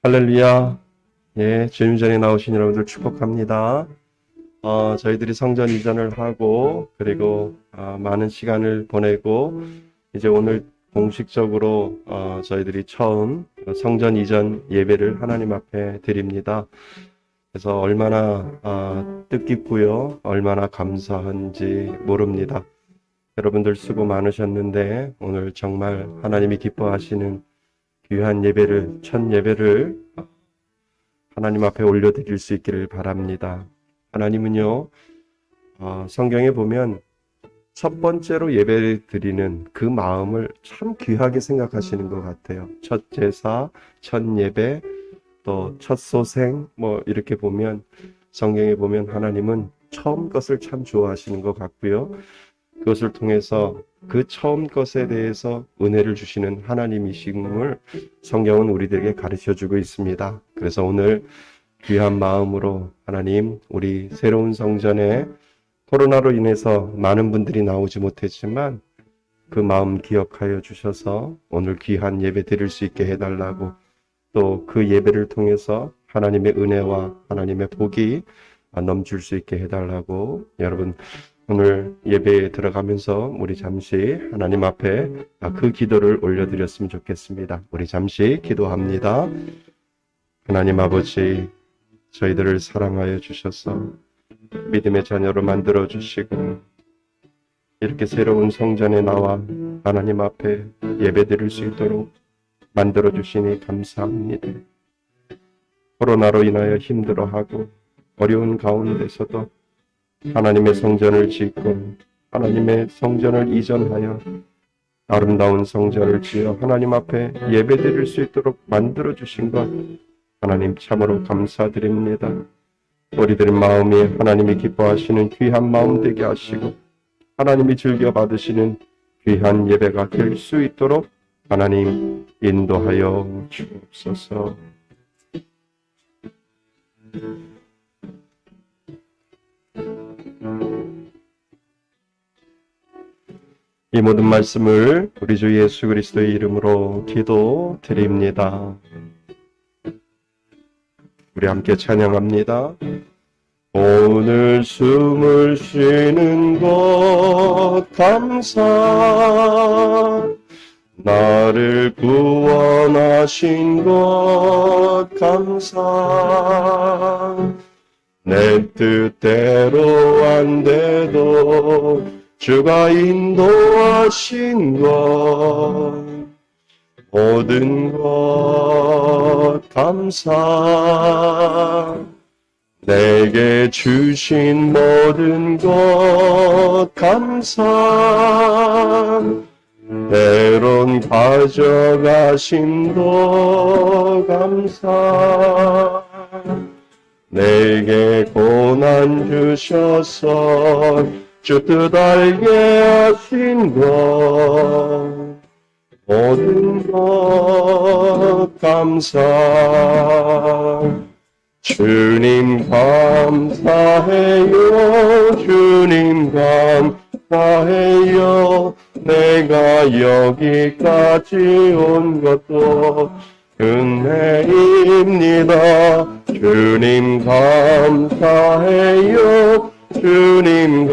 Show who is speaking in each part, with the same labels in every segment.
Speaker 1: 할렐루야. 예, 주님 전에 나오신 여러분들 축복합니다. 저희들이 성전 이전을 하고, 그리고 많은 시간을 보내고, 이제 오늘 공식적으로 저희들이 처음 성전 이전 예배를 하나님 앞에 드립니다. 그래서 얼마나 뜻깊고요, 얼마나 감사한지 모릅니다. 여러분들 수고 많으셨는데, 오늘 정말 하나님이 기뻐하시는 귀한 예배를, 첫 예배를 하나님 앞에 올려드릴 수 있기를 바랍니다. 하나님은요, 성경에 보면 첫 번째로 예배를 드리는 그 마음을 참 귀하게 생각하시는 것 같아요. 첫 제사, 첫 예배, 또 첫 소생, 이렇게 보면 성경에 보면 하나님은 처음 것을 참 좋아하시는 것 같고요. 그것을 통해서 그 처음 것에 대해서 은혜를 주시는 하나님이심을 성경은 우리들에게 가르쳐주고 있습니다. 그래서 오늘 귀한 마음으로 하나님, 우리 새로운 성전에 코로나로 인해서 많은 분들이 나오지 못했지만 그 마음 기억하여 주셔서 오늘 귀한 예배 드릴 수 있게 해달라고, 또 그 예배를 통해서 하나님의 은혜와 하나님의 복이 넘칠 수 있게 해달라고, 여러분 오늘 예배에 들어가면서 우리 잠시 하나님 앞에 그 기도를 올려드렸으면 좋겠습니다. 우리 잠시 기도합니다. 하나님 아버지, 저희들을 사랑하여 주셔서 믿음의 자녀로 만들어 주시고, 이렇게 새로운 성전에 나와 하나님 앞에 예배 드릴 수 있도록 만들어 주시니 감사합니다. 코로나로 인하여 힘들어하고 어려운 가운데서도 하나님의 성전을 짓고 하나님의 성전을 이전하여 아름다운 성전을 지어 하나님 앞에 예배드릴 수 있도록 만들어 주신 것, 하나님 참으로 감사드립니다. 우리들의 마음이 하나님이 기뻐하시는 귀한 마음 되게 하시고 하나님이 즐겨 받으시는 귀한 예배가 될 수 있도록 하나님 인도하여 주옵소서. 이 모든 말씀을 우리 주 예수 그리스도의 이름으로 기도드립니다. 우리 함께 찬양합니다. 오늘 숨을 쉬는 것 감사, 나를 구원하신 것 감사, 내 뜻대로 안 돼도 주가 인도하신 것, 모든 것 감사, 내게 주신 모든 것 감사, 때론 가져가심도 감사, 내게 고난 주셔서 주 뜻 알게 하신 것, 모든 것 감사. 주님 감사해요, 주님 감사해요, 내가 여기까지 온 것도 은혜입니다. 주님 감사해요, 주님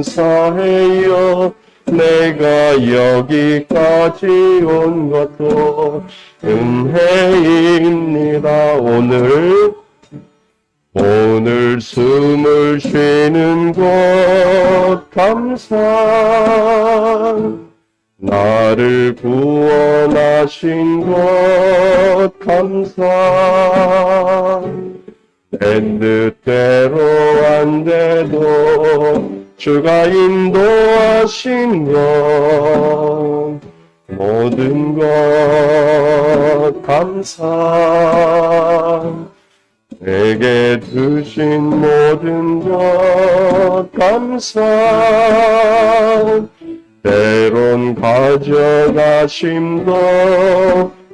Speaker 1: 감사해요, 내가 여기까지 온 것도 은혜입니다. 오늘 숨을 쉬는 것 감사, 나를 구원하신 것 감사, 내 뜻대로 안 돼도 주가 인도하신 것, 모든 것 감사, 내게 주신 모든 것 감사, 때론 가져가심도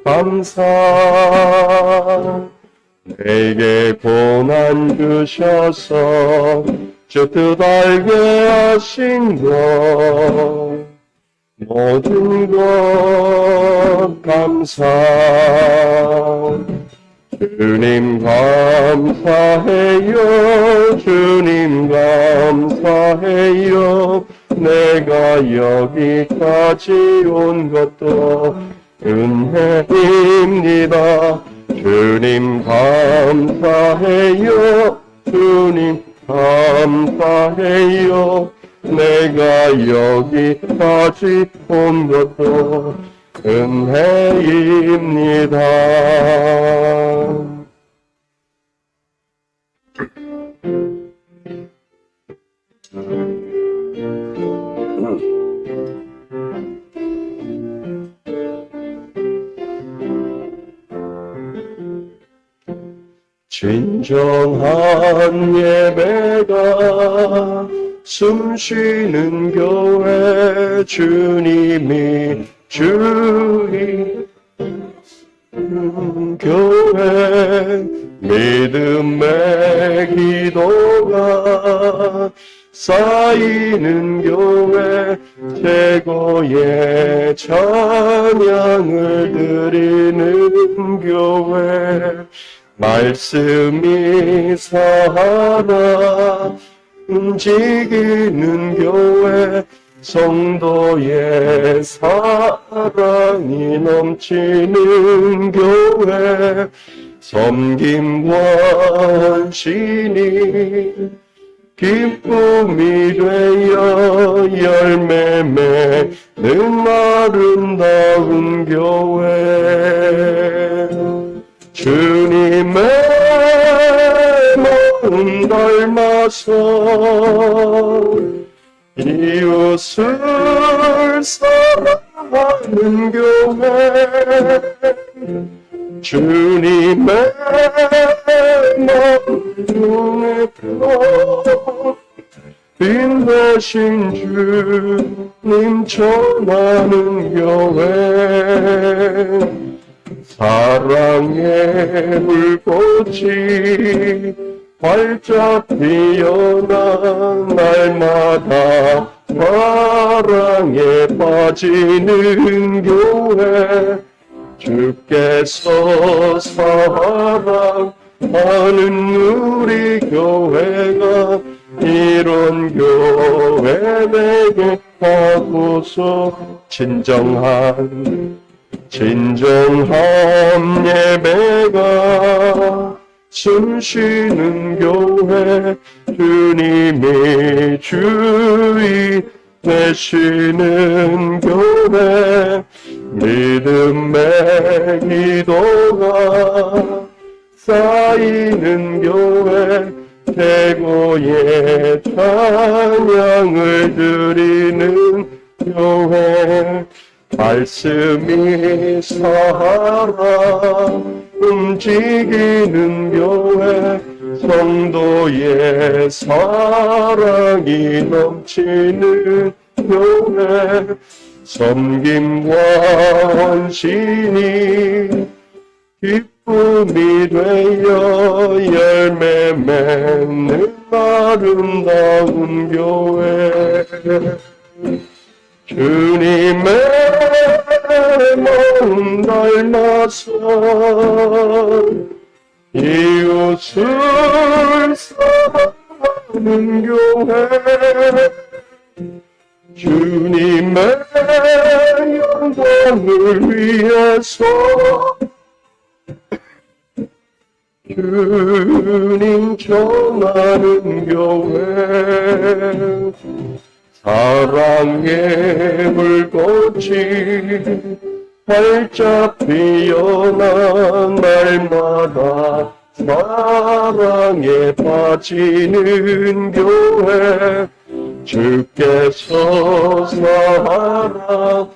Speaker 1: 감사, 내게 고난 주셔서 주 뜻 알게 하신 것, 모든 것 감사. 주님 감사해요. 주님 감사해요. 내가 여기까지 온 것도 은혜입니다. 주님 감사해요. 주님 감사해요. 내가 여기까지 온 것도 은혜입니다. 진정한 예배가 숨쉬는 교회 주님이 주인 교회 믿음의 기도가 쌓이는 교회 최고의 찬양을 드리는 교회 말씀이 살아 움직이는 교회 성도의 사랑이 넘치는 교회 섬김과 헌신이 기쁨이 되어 열매 맺는 아름다운 교회 주님의 마음 닮아서 이웃을 사랑하는 교회 주님의 마음 중에 빈 대신 주님 전하는 교회 사랑의 불꽃이 활짝 피어나 날마다 사랑에 빠지는 교회 주께서 사랑하는 우리 교회가 이런 교회 되게 하고서 진정한 예배가 숨쉬는 교회 주님이 주인 되시는 교회 믿음의 기도가 쌓이는 교회 최고의 찬양을 드리는 교회 말씀이 살아 움직이는 교회 성도의 사랑이 넘치는 교회 섬김과 헌신이 기쁨이 되어 열매 맺는 아름다운 교회 주님의 마음 닮아서 이웃을 사랑하는 교회 주님의 영광을 위해서 주님 전하는 교회 사랑의 불꽃이 활짝 피어나 날마다 사랑에 빠지는 교회 주께서 사랑하는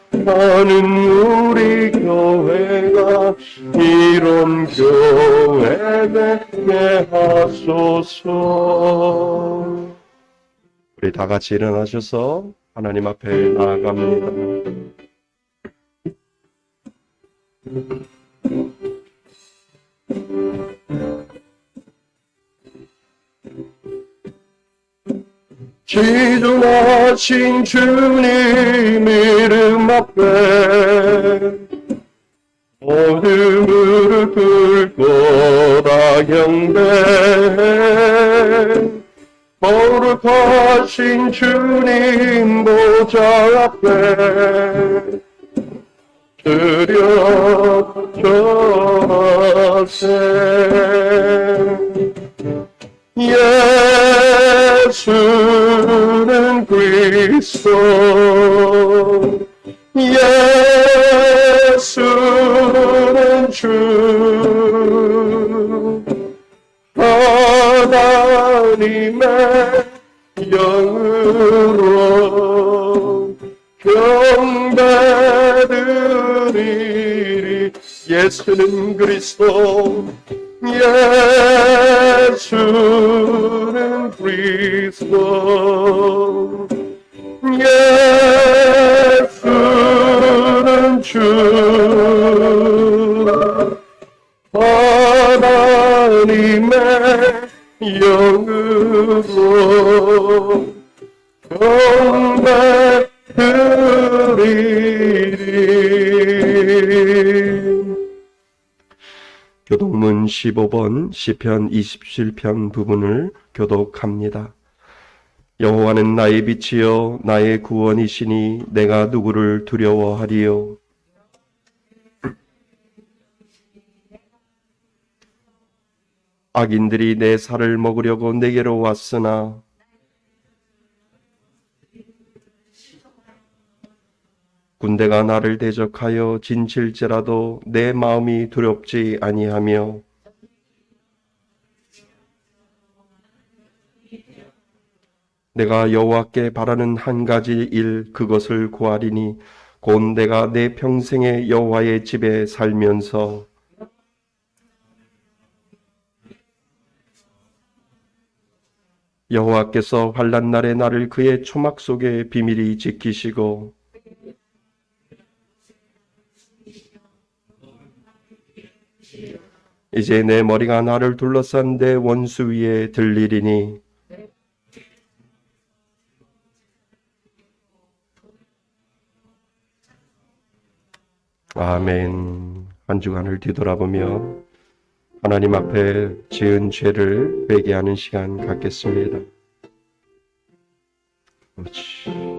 Speaker 1: 우리 교회가 이런 교회 되게 하소서. 우리 다 같이 일어나셔서 하나님 앞에 나아갑니다. 지존하신 주님 이름 앞에 모든 무릎 꿇고 화경배 거룩하신 주님 보좌 앞에 드려졌세. 예수는 그리스도, 예수는 주, 하나님의 영으로 경배드리리. 예수는 그리스도, 예수는 그리스도, 예수는 주, 하나님의 영으로 경배드리리. 교독문 15번 시편 27편 부분을 교독합니다. 여호와는 나의 빛이요 나의 구원이시니 내가 누구를 두려워하리요. 악인들이 내 살을 먹으려고 내게로 왔으나 군대가 나를 대적하여 진칠지라도 내 마음이 두렵지 아니하며 내가 여호와께 바라는 한 가지 일 그것을 구하리니 곧 내가 내 평생에 여호와의 집에 살면서 여호와께서 환난 날에 나를 그의 초막 속에 비밀히 지키시고 이제 내 머리가 나를 둘러싼 내 원수 위에 들리리니 아멘. 한 주간을 뒤돌아보며 하나님 앞에 지은 죄를 회개하는 시간 갖겠습니다. 그렇지.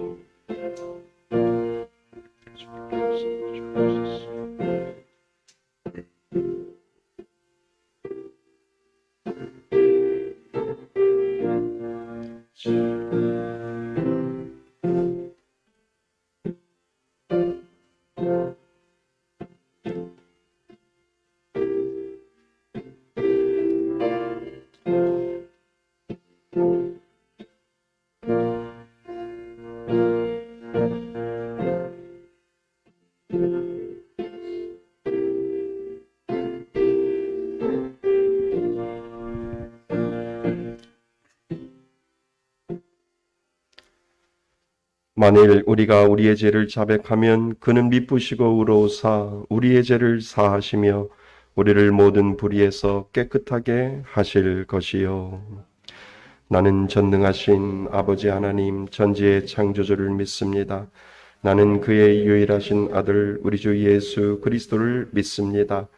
Speaker 1: 만일 우리가 우리의 죄를 자백하면 그는 미쁘시고 의로우사 우리의 죄를 사하시며 우리를 모든 불의에서 깨끗하게 하실 것이요. 나는 전능하신 아버지 하나님 전지의 창조주를 믿습니다. 나는 그의 유일하신 아들 우리 주 예수 그리스도를 믿습니다.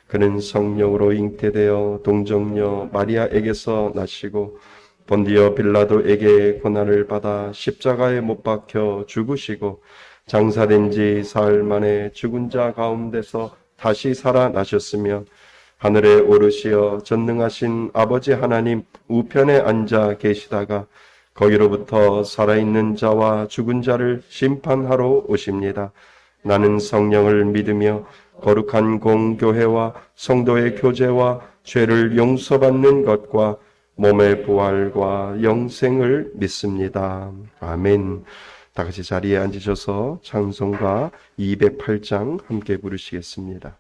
Speaker 1: 그는 성령으로 잉태되어 동정녀 마리아에게서 나시고 본디오 빌라도에게 고난을 받아 십자가에 못 박혀 죽으시고 장사된 지 사흘 만에 죽은 자 가운데서 다시 살아나셨으며 하늘에 오르시어 전능하신 아버지 하나님 우편에 앉아 계시다가 거기로부터 살아있는 자와 죽은 자를 심판하러 오십니다. 나는 성령을 믿으며 거룩한 공교회와 성도의 교제와 죄를 용서받는 것과 몸의 부활과 영생을 믿습니다. 아멘. 다 같이 자리에 앉으셔서 찬송가 208장 함께 부르시겠습니다.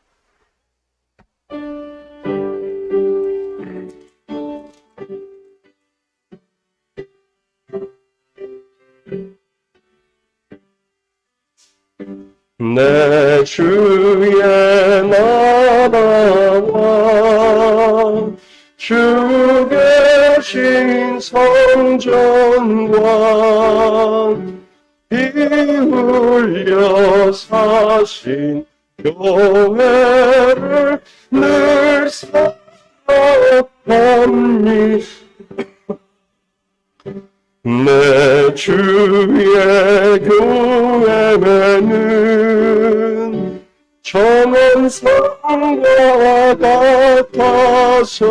Speaker 1: 내 주의 나라와 주 계신 성전과 피 흘려 사신 교회를 늘 사랑하며 주의 교회는 정원상과 같아서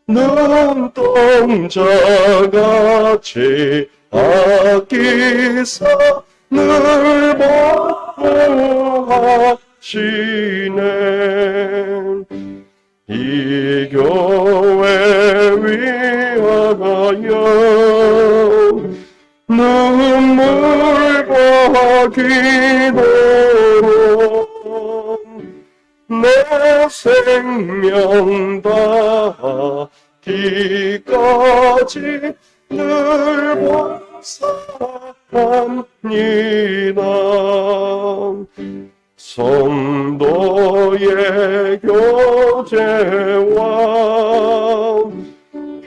Speaker 1: 눈동자같이 아끼사 늘 보호하시네. 이 교회 위하여 눈물과 기도로 내 생명 다하기까지 늘 봉사합니다. 성도의 교제와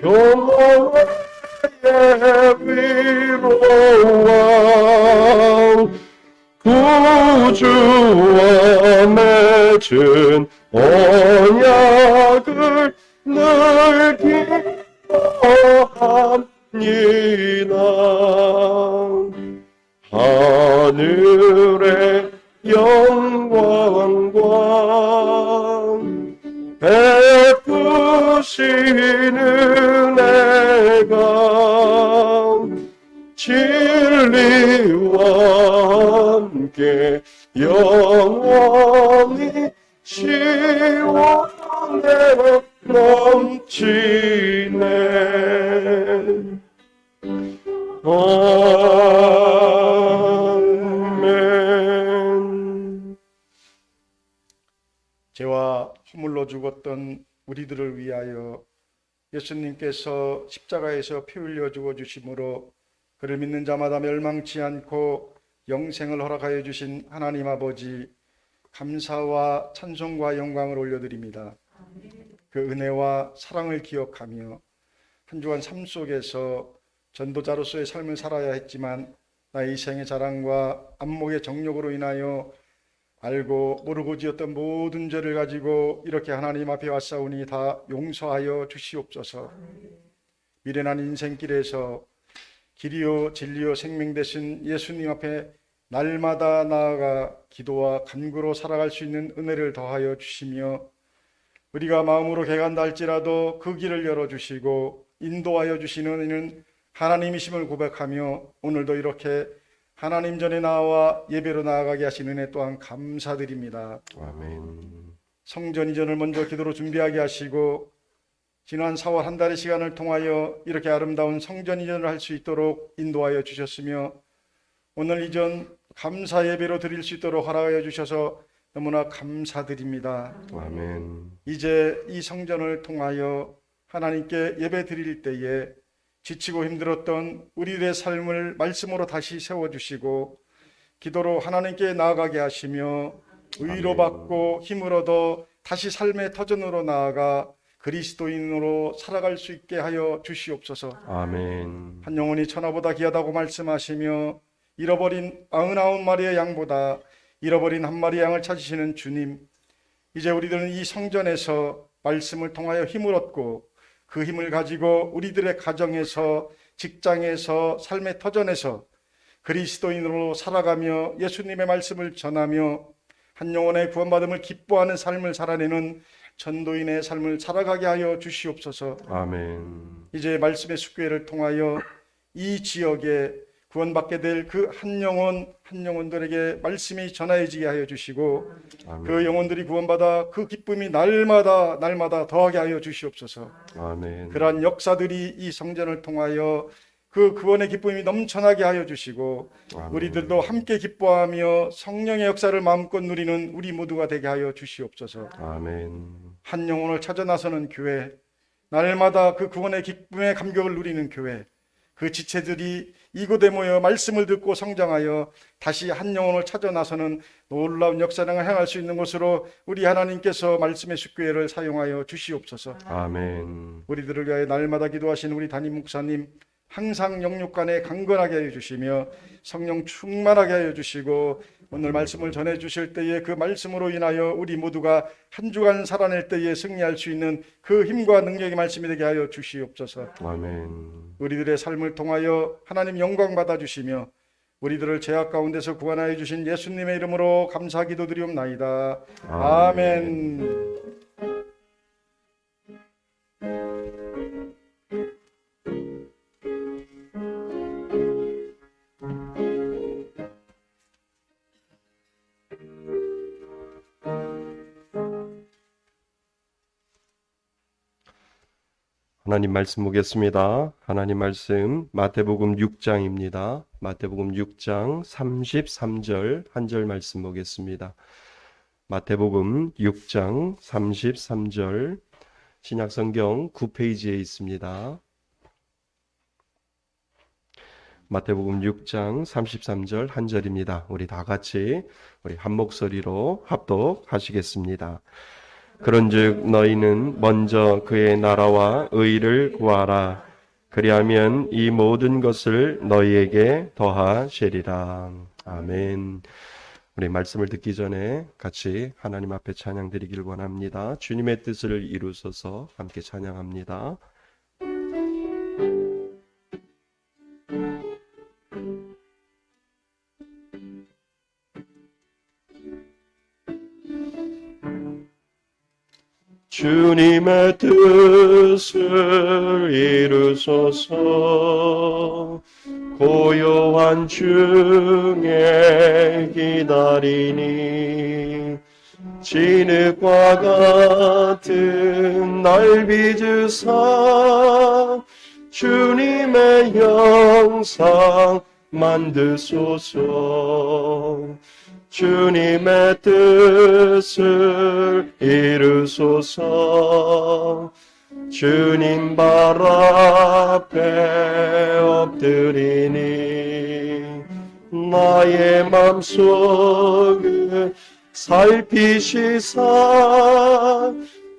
Speaker 1: 교회의 위로와 구주와 맺은 언약을 늘 기뻐합니다. 하늘의 영광과 베푸시는 은혜가 진리와 함께 영원히 시원해 넘치네. 아멘.
Speaker 2: 죄와 허물로 죽었던 우리들을 위하여 예수님께서 십자가에서 피 흘려 죽어 주심으로 그를 믿는 자마다 멸망치 않고 영생을 허락하여 주신 하나님 아버지, 감사와 찬송과 영광을 올려드립니다. 그 은혜와 사랑을 기억하며 한 주간 삶 속에서 전도자로서의 삶을 살아야 했지만 나의 이생의 자랑과 안목의 정욕으로 인하여 알고 모르고 지었던 모든 죄를 가지고 이렇게 하나님 앞에 왔사오니 다 용서하여 주시옵소서. 미련한 인생길에서 길이요 진리요 생명 되신 예수님 앞에 날마다 나아가 기도와 간구로 살아갈 수 있는 은혜를 더하여 주시며 우리가 마음으로 개간다 할지라도 그 길을 열어주시고 인도하여 주시는 이는 하나님이심을 고백하며 오늘도 이렇게 하나님 전에 나와 예배로 나아가게 하신 은혜 또한 감사드립니다.
Speaker 1: 아멘.
Speaker 2: 성전 이전을 먼저 기도로 준비하게 하시고 지난 4월 한 달의 시간을 통하여 이렇게 아름다운 성전 이전을 할 수 있도록 인도하여 주셨으며 오늘 이전 감사 예배로 드릴 수 있도록 허락하여 주셔서 너무나 감사드립니다.
Speaker 1: 아멘.
Speaker 2: 이제 이 성전을 통하여 하나님께 예배 드릴 때에 지치고 힘들었던 우리들의 삶을 말씀으로 다시 세워주시고 기도로 하나님께 나아가게 하시며 위로받고 힘을 얻어 다시 삶의 터전으로 나아가 그리스도인으로 살아갈 수 있게 하여 주시옵소서.
Speaker 1: 아멘.
Speaker 2: 한 영혼이 천하보다 귀하다고 말씀하시며 잃어버린 99마리의 양보다 잃어버린 한 마리의 양을 찾으시는 주님, 이제 우리들은 이 성전에서 말씀을 통하여 힘을 얻고 그 힘을 가지고 우리들의 가정에서, 직장에서, 삶의 터전에서 그리스도인으로 살아가며 예수님의 말씀을 전하며 한 영혼의 구원받음을 기뻐하는 삶을 살아내는 전도인의 삶을 살아가게 하여 주시옵소서.
Speaker 1: 아멘.
Speaker 2: 이제 말씀의 숙교회를 통하여 이 지역에 구원받게 될 그 한 영혼 한 영혼들에게 말씀이 전하여지게 하여 주시고
Speaker 1: 아멘.
Speaker 2: 그 영혼들이 구원받아 그 기쁨이 날마다 더하게 하여 주시옵소서.
Speaker 1: 아멘.
Speaker 2: 그러한 역사들이 이 성전을 통하여 그 구원의 기쁨이 넘쳐나게 하여 주시고
Speaker 1: 아멘.
Speaker 2: 우리들도 함께 기뻐하며 성령의 역사를 마음껏 누리는 우리 모두가 되게 하여 주시옵소서.
Speaker 1: 아멘.
Speaker 2: 한 영혼을 찾아 나서는 교회, 날마다 그 구원의 기쁨의 감격을 누리는 교회, 그 지체들이 이곳에 모여 말씀을 듣고 성장하여 다시 한 영혼을 찾아 나서는 놀라운 역사를 행할 수 있는 곳으로 우리 하나님께서 말씀의 숙교회를 사용하여 주시옵소서.
Speaker 1: 아멘.
Speaker 2: 우리들을 위하여 날마다 기도하시는 우리 담임 목사님 항상 영육간에 강건하게 하여 주시며 성령 충만하게 하여 주시고 오늘 말씀을 전해 주실 때에 그 말씀으로 인하여 우리 모두가 한 주간 살아낼 때에 승리할 수 있는 그 힘과 능력의 말씀이 되게 하여 주시옵소서.
Speaker 1: 아멘.
Speaker 2: 우리들의 삶을 통하여 하나님 영광 받아 주시며 우리들을 죄악 가운데서 구원하여 주신 예수님의 이름으로 감사 기도드리옵나이다. 아멘.
Speaker 1: 하나님 말씀 보겠습니다. 하나님 말씀 마태복음 6장입니다. 마태복음 6장 33절 한 절 말씀 보겠습니다. 마태복음 6장 33절 신약성경 9페이지에 있습니다. 마태복음 6장 33절 한 절입니다. 우리 다 같이 우리 한 목소리로 합독하시겠습니다. 그런즉 너희는 먼저 그의 나라와 의를 구하라. 그리하면 이 모든 것을 너희에게 더하시리라. 아멘. 우리 말씀을 듣기 전에 같이 하나님 앞에 찬양 드리길 원합니다. 주님의 뜻을 이루소서 함께 찬양합니다. 주님의 뜻을 이루소서. 고요한 중에 기다리니 진흙과 같은 날 빚으사 주님의 영상 만드소서. 주님의 뜻을 이루소서. 주님 발 앞에 엎드리니 나의 맘속을 살피시사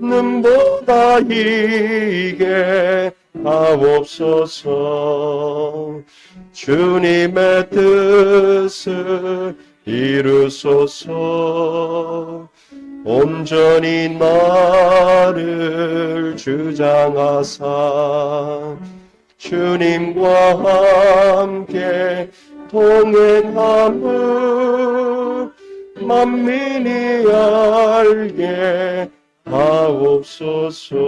Speaker 1: 눈보다 이게 하옵소서. 주님의 뜻을 이루소서. 온전히 나를 주장하사 주님과 함께 동행함을 만민이 알게 하옵소서.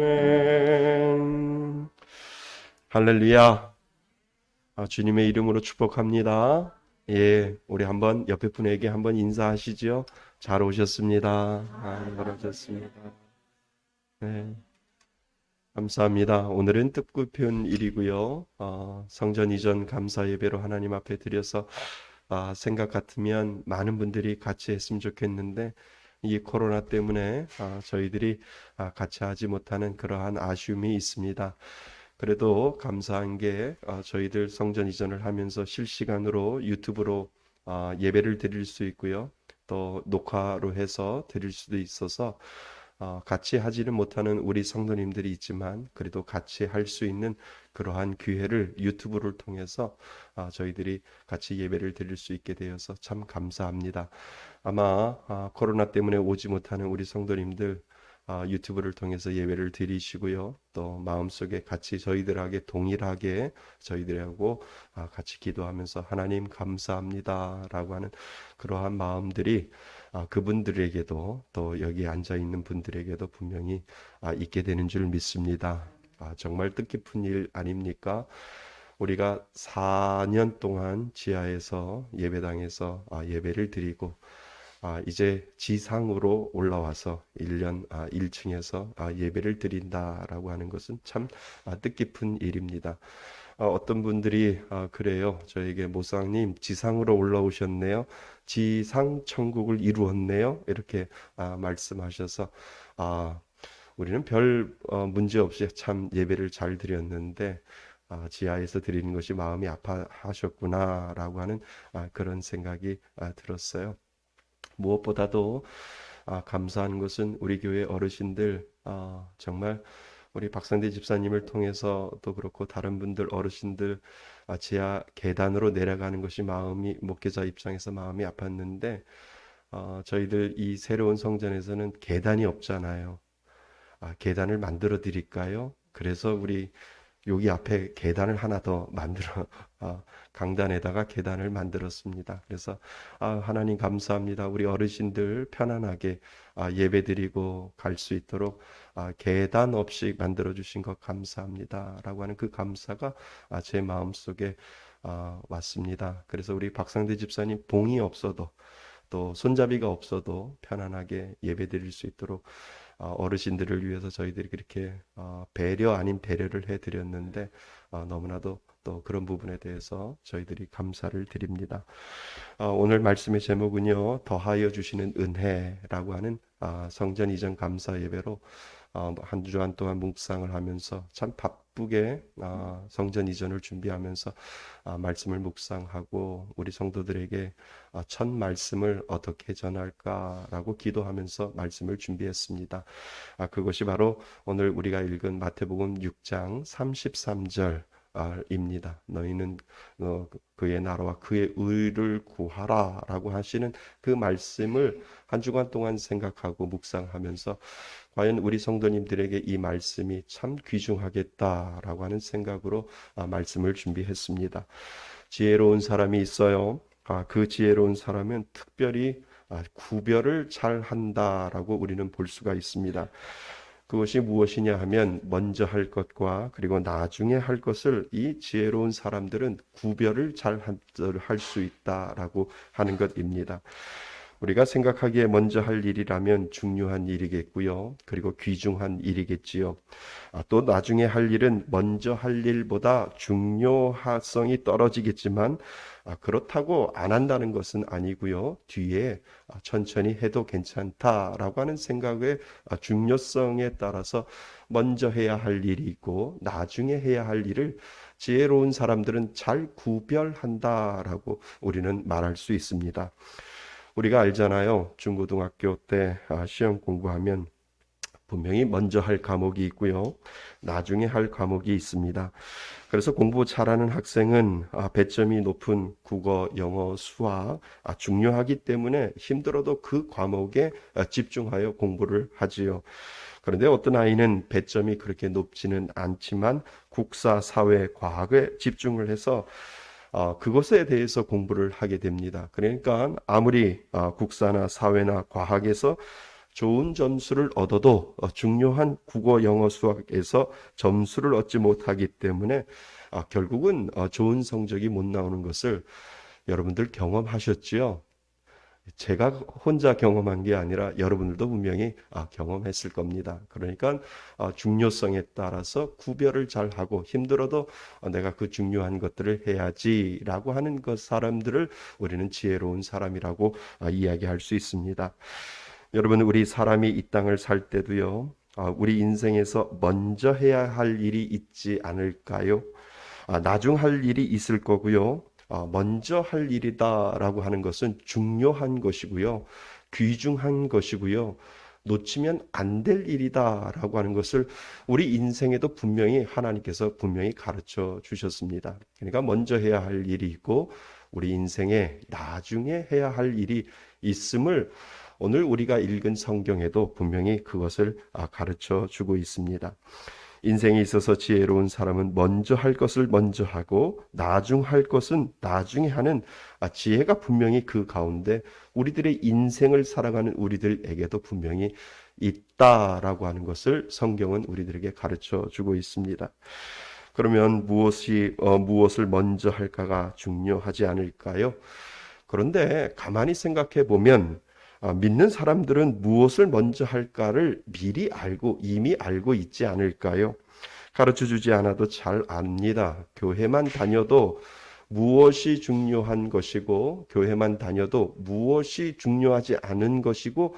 Speaker 1: 아멘. 할렐루야. 주님의 이름으로 축복합니다. 예, 우리 한번 옆에 분에게 한번 인사하시죠. 잘 오셨습니다. 잘 오셨습니다. 네, 감사합니다. 오늘은 뜻깊은 일이고요. 성전 이전 감사 예배로 하나님 앞에 드려서 생각 같으면 많은 분들이 같이 했으면 좋겠는데 이 코로나 때문에 저희들이 같이 하지 못하는 그러한 아쉬움이 있습니다. 그래도 감사한 게 저희들 성전 이전을 하면서 실시간으로 유튜브로 예배를 드릴 수 있고요. 또 녹화로 해서 드릴 수도 있어서 같이 하지는 못하는 우리 성도님들이 있지만 그래도 같이 할 수 있는 그러한 기회를 유튜브를 통해서 저희들이 같이 예배를 드릴 수 있게 되어서 참 감사합니다. 아마 코로나 때문에 오지 못하는 우리 성도님들 유튜브를 통해서 예배를 드리시고요. 또 마음속에 같이 저희들에게 동일하게 저희들하고 같이 기도하면서 하나님 감사합니다 라고 하는 그러한 마음들이 그분들에게도 또 여기 앉아 있는 분들에게도 분명히 있게 되는 줄 믿습니다. 정말 뜻깊은 일 아닙니까? 우리가 4년 동안 지하에서 예배당에서 예배를 드리고 이제 지상으로 올라와서 1년 1층에서 예배를 드린다라고 하는 것은 참 뜻깊은 일입니다. 어떤 분들이 그래요. 저에게 목사님 지상으로 올라오셨네요. 지상 천국을 이루었네요. 이렇게 말씀하셔서 우리는 별 문제 없이 참 예배를 잘 드렸는데 지하에서 드리는 것이 마음이 아파하셨구나라고 하는 그런 생각이 들었어요. 무엇보다도 감사한 것은 우리 교회 어르신들 정말 우리 박상대 집사님을 통해서도 그렇고 다른 분들 어르신들 지하 계단으로 내려가는 것이 마음이 목회자 입장에서 마음이 아팠는데 저희들 이 새로운 성전에서는 계단이 없잖아요. 계단을 만들어 드릴까요? 그래서 우리 여기 앞에 계단을 하나 더 만들어 강단에다가 계단을 만들었습니다. 그래서 하나님 감사합니다. 우리 어르신들 편안하게 예배드리고 갈 수 있도록 계단 없이 만들어 주신 것 감사합니다라고 하는 그 감사가 제 마음속에 왔습니다. 그래서 우리 박상대 집사님 봉이 없어도 또 손잡이가 없어도 편안하게 예배드릴 수 있도록 어르신들을 위해서 저희들이 그렇게 배려 아닌 배려를 해드렸는데 너무나도 또 그런 부분에 대해서 저희들이 감사를 드립니다. 오늘 말씀의 제목은요, 더하여 주시는 은혜라고 하는 성전 이전 감사 예배로 한 주간 동안 묵상을 하면서 참 바쁘게 성전 이전을 준비하면서 말씀을 묵상하고 우리 성도들에게 첫 말씀을 어떻게 전할까라고 기도하면서 말씀을 준비했습니다. 그것이 바로 오늘 우리가 읽은 마태복음 6장 33절 입니다. 너희는 그의 나라와 그의 의를 구하라 라고 하시는 그 말씀을 한 주간 동안 생각하고 묵상하면서 과연 우리 성도님들에게 이 말씀이 참 귀중하겠다라고 하는 생각으로 말씀을 준비했습니다. 지혜로운 사람이 있어요. 그 지혜로운 사람은 특별히 구별을 잘 한다라고 우리는 볼 수가 있습니다. 그것이 무엇이냐 하면 먼저 할 것과 그리고 나중에 할 것을 이 지혜로운 사람들은 구별을 잘 할 수 있다라고 하는 것입니다. 우리가 생각하기에 먼저 할 일이라면 중요한 일이겠고요. 그리고 귀중한 일이겠지요. 또 나중에 할 일은 먼저 할 일보다 중요성이 떨어지겠지만 그렇다고 안 한다는 것은 아니고요. 뒤에 천천히 해도 괜찮다라고 하는 생각의 중요성에 따라서 먼저 해야 할 일이 있고 나중에 해야 할 일을 지혜로운 사람들은 잘 구별한다라고 우리는 말할 수 있습니다. 우리가 알잖아요. 중고등학교 때 시험 공부하면 분명히 먼저 할 과목이 있고요. 나중에 할 과목이 있습니다. 그래서 공부 잘하는 학생은 배점이 높은 국어, 영어, 수학 중요하기 때문에 힘들어도 그 과목에 집중하여 공부를 하지요. 그런데 어떤 아이는 배점이 그렇게 높지는 않지만 국사, 사회, 과학에 집중을 해서 그것에 대해서 공부를 하게 됩니다. 그러니까 아무리 국사나 사회나 과학에서 좋은 점수를 얻어도 중요한 국어, 영어, 수학에서 점수를 얻지 못하기 때문에 결국은 좋은 성적이 못 나오는 것을 여러분들 경험하셨지요? 제가 혼자 경험한 게 아니라 여러분들도 분명히 경험했을 겁니다. 그러니까 중요성에 따라서 구별을 잘 하고 힘들어도 내가 그 중요한 것들을 해야지라고 하는 것 사람들을 우리는 지혜로운 사람이라고 이야기할 수 있습니다. 여러분, 우리 사람이 이 땅을 살 때도요, 우리 인생에서 먼저 해야 할 일이 있지 않을까요? 나중 할 일이 있을 거고요. 먼저 할 일이다라고 하는 것은 중요한 것이고요. 귀중한 것이고요. 놓치면 안 될 일이다라고 하는 것을 우리 인생에도 분명히 하나님께서 분명히 가르쳐 주셨습니다. 그러니까 먼저 해야 할 일이 있고 우리 인생에 나중에 해야 할 일이 있음을 오늘 우리가 읽은 성경에도 분명히 그것을 가르쳐 주고 있습니다. 인생에 있어서 지혜로운 사람은 먼저 할 것을 먼저 하고 나중 할 것은 나중에 하는 지혜가 분명히 그 가운데 우리들의 인생을 살아가는 우리들에게도 분명히 있다라고 하는 것을 성경은 우리들에게 가르쳐 주고 있습니다. 그러면 무엇을 먼저 할까가 중요하지 않을까요? 그런데 가만히 생각해 보면 믿는 사람들은 무엇을 먼저 할까를 이미 알고 있지 않을까요? 가르쳐 주지 않아도 잘 압니다. 교회만 다녀도 무엇이 중요한 것이고, 교회만 다녀도 무엇이 중요하지 않은 것이고,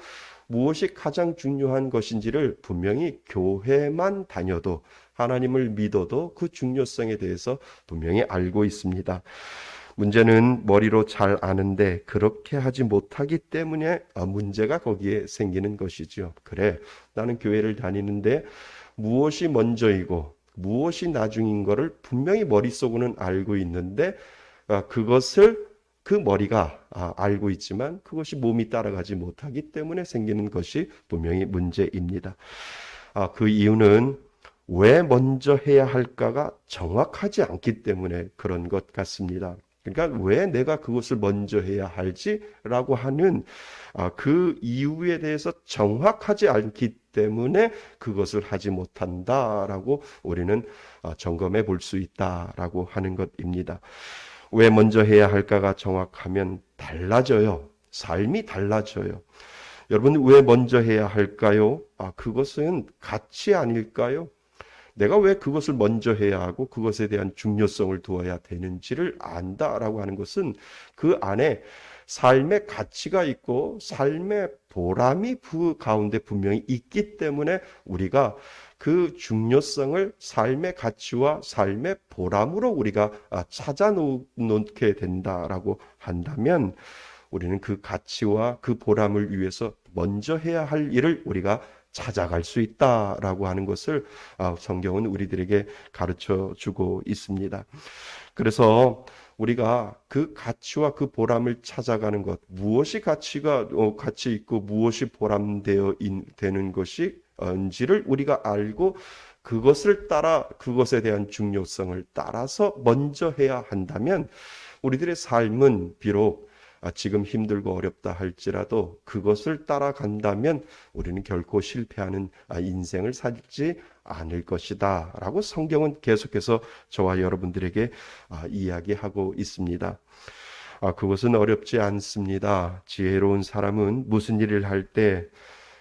Speaker 1: 무엇이 가장 중요한 것인지를 분명히 교회만 다녀도, 하나님을 믿어도 그 중요성에 대해서 분명히 알고 있습니다. 문제는 머리로 잘 아는데 그렇게 하지 못하기 때문에 문제가 거기에 생기는 것이죠. 그래, 나는 교회를 다니는데 무엇이 먼저이고 무엇이 나중인 거를 분명히 머릿속으로는 알고 있는데 그것을 그 머리가 알고 있지만 그것이 몸이 따라가지 못하기 때문에 생기는 것이 분명히 문제입니다. 그 이유는 왜 먼저 해야 할까가 정확하지 않기 때문에 그런 것 같습니다. 그러니까 왜 내가 그것을 먼저 해야 할지라고 하는 그 이유에 대해서 정확하지 않기 때문에 그것을 하지 못한다라고 우리는 점검해 볼 수 있다라고 하는 것입니다. 왜 먼저 해야 할까가 정확하면 달라져요. 삶이 달라져요. 여러분, 왜 먼저 해야 할까요? 그것은 가치 아닐까요? 내가 왜 그것을 먼저 해야 하고 그것에 대한 중요성을 두어야 되는지를 안다라고 하는 것은 그 안에 삶의 가치가 있고 삶의 보람이 그 가운데 분명히 있기 때문에 우리가 그 중요성을 삶의 가치와 삶의 보람으로 우리가 찾아 놓게 된다라고 한다면 우리는 그 가치와 그 보람을 위해서 먼저 해야 할 일을 우리가 찾아갈 수 있다라고 하는 것을 성경은 우리들에게 가르쳐 주고 있습니다. 그래서 우리가 그 가치와 그 보람을 찾아가는 것, 무엇이 가치 있고 무엇이 보람되어 되는 것이 인지를 우리가 알고 그것을 따라 그것에 대한 중요성을 따라서 먼저 해야 한다면 우리들의 삶은 비록 지금 힘들고 어렵다 할지라도 그것을 따라간다면 우리는 결코 실패하는 인생을 살지 않을 것이다 라고 성경은 계속해서 저와 여러분들에게 이야기하고 있습니다. 그것은 어렵지 않습니다. 지혜로운 사람은 무슨 일을 할 때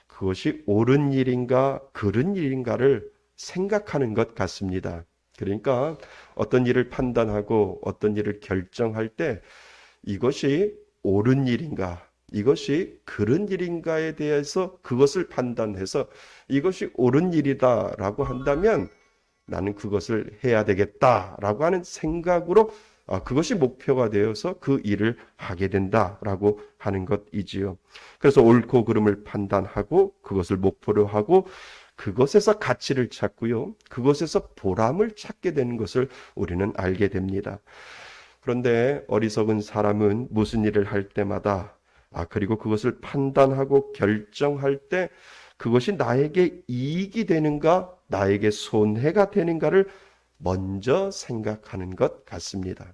Speaker 1: 그것이 옳은 일인가 그른 일인가를 생각하는 것 같습니다. 그러니까 어떤 일을 판단하고 어떤 일을 결정할 때 이것이 옳은 일인가, 이것이 그른 일인가에 대해서 그것을 판단해서 이것이 옳은 일이다라고 한다면 나는 그것을 해야 되겠다라고 하는 생각으로 그것이 목표가 되어서 그 일을 하게 된다라고 하는 것이지요. 그래서 옳고 그름을 판단하고 그것을 목표로 하고 그것에서 가치를 찾고요. 그것에서 보람을 찾게 되는 것을 우리는 알게 됩니다. 그런데 어리석은 사람은 무슨 일을 할 때마다 그리고 그것을 판단하고 결정할 때 그것이 나에게 이익이 되는가 나에게 손해가 되는가를 먼저 생각하는 것 같습니다.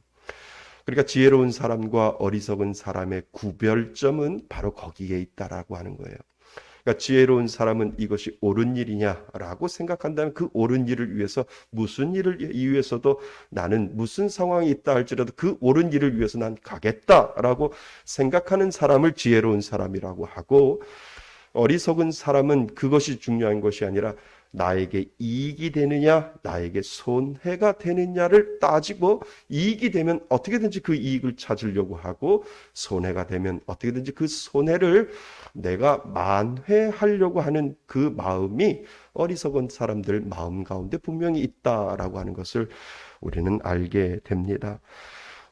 Speaker 1: 그러니까 지혜로운 사람과 어리석은 사람의 구별점은 바로 거기에 있다라고 하는 거예요. 그러니까 지혜로운 사람은 이것이 옳은 일이냐라고 생각한다면 그 옳은 일을 위해서 무슨 일을 위해서도 나는 무슨 상황이 있다 할지라도 그 옳은 일을 위해서 난 가겠다라고 생각하는 사람을 지혜로운 사람이라고 하고 어리석은 사람은 그것이 중요한 것이 아니라 나에게 이익이 되느냐 나에게 손해가 되느냐를 따지고 이익이 되면 어떻게든지 그 이익을 찾으려고 하고 손해가 되면 어떻게든지 그 손해를 내가 만회하려고 하는 그 마음이 어리석은 사람들 마음 가운데 분명히 있다라고 하는 것을 우리는 알게 됩니다.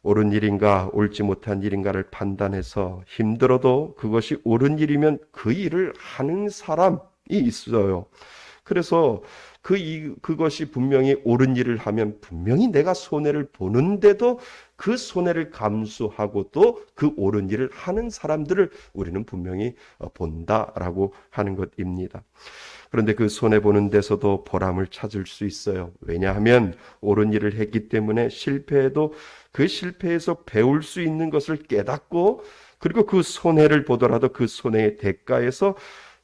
Speaker 1: 옳은 일인가 옳지 못한 일인가를 판단해서 힘들어도 그것이 옳은 일이면 그 일을 하는 사람이 있어요. 그래서 그것이 분명히 옳은 일을 하면 분명히 내가 손해를 보는데도 그 손해를 감수하고 또 그 옳은 일을 하는 사람들을 우리는 분명히 본다라고 하는 것입니다. 그런데 그 손해보는 데서도 보람을 찾을 수 있어요. 왜냐하면 옳은 일을 했기 때문에 실패해도 그 실패에서 배울 수 있는 것을 깨닫고 그리고 그 손해를 보더라도 그 손해의 대가에서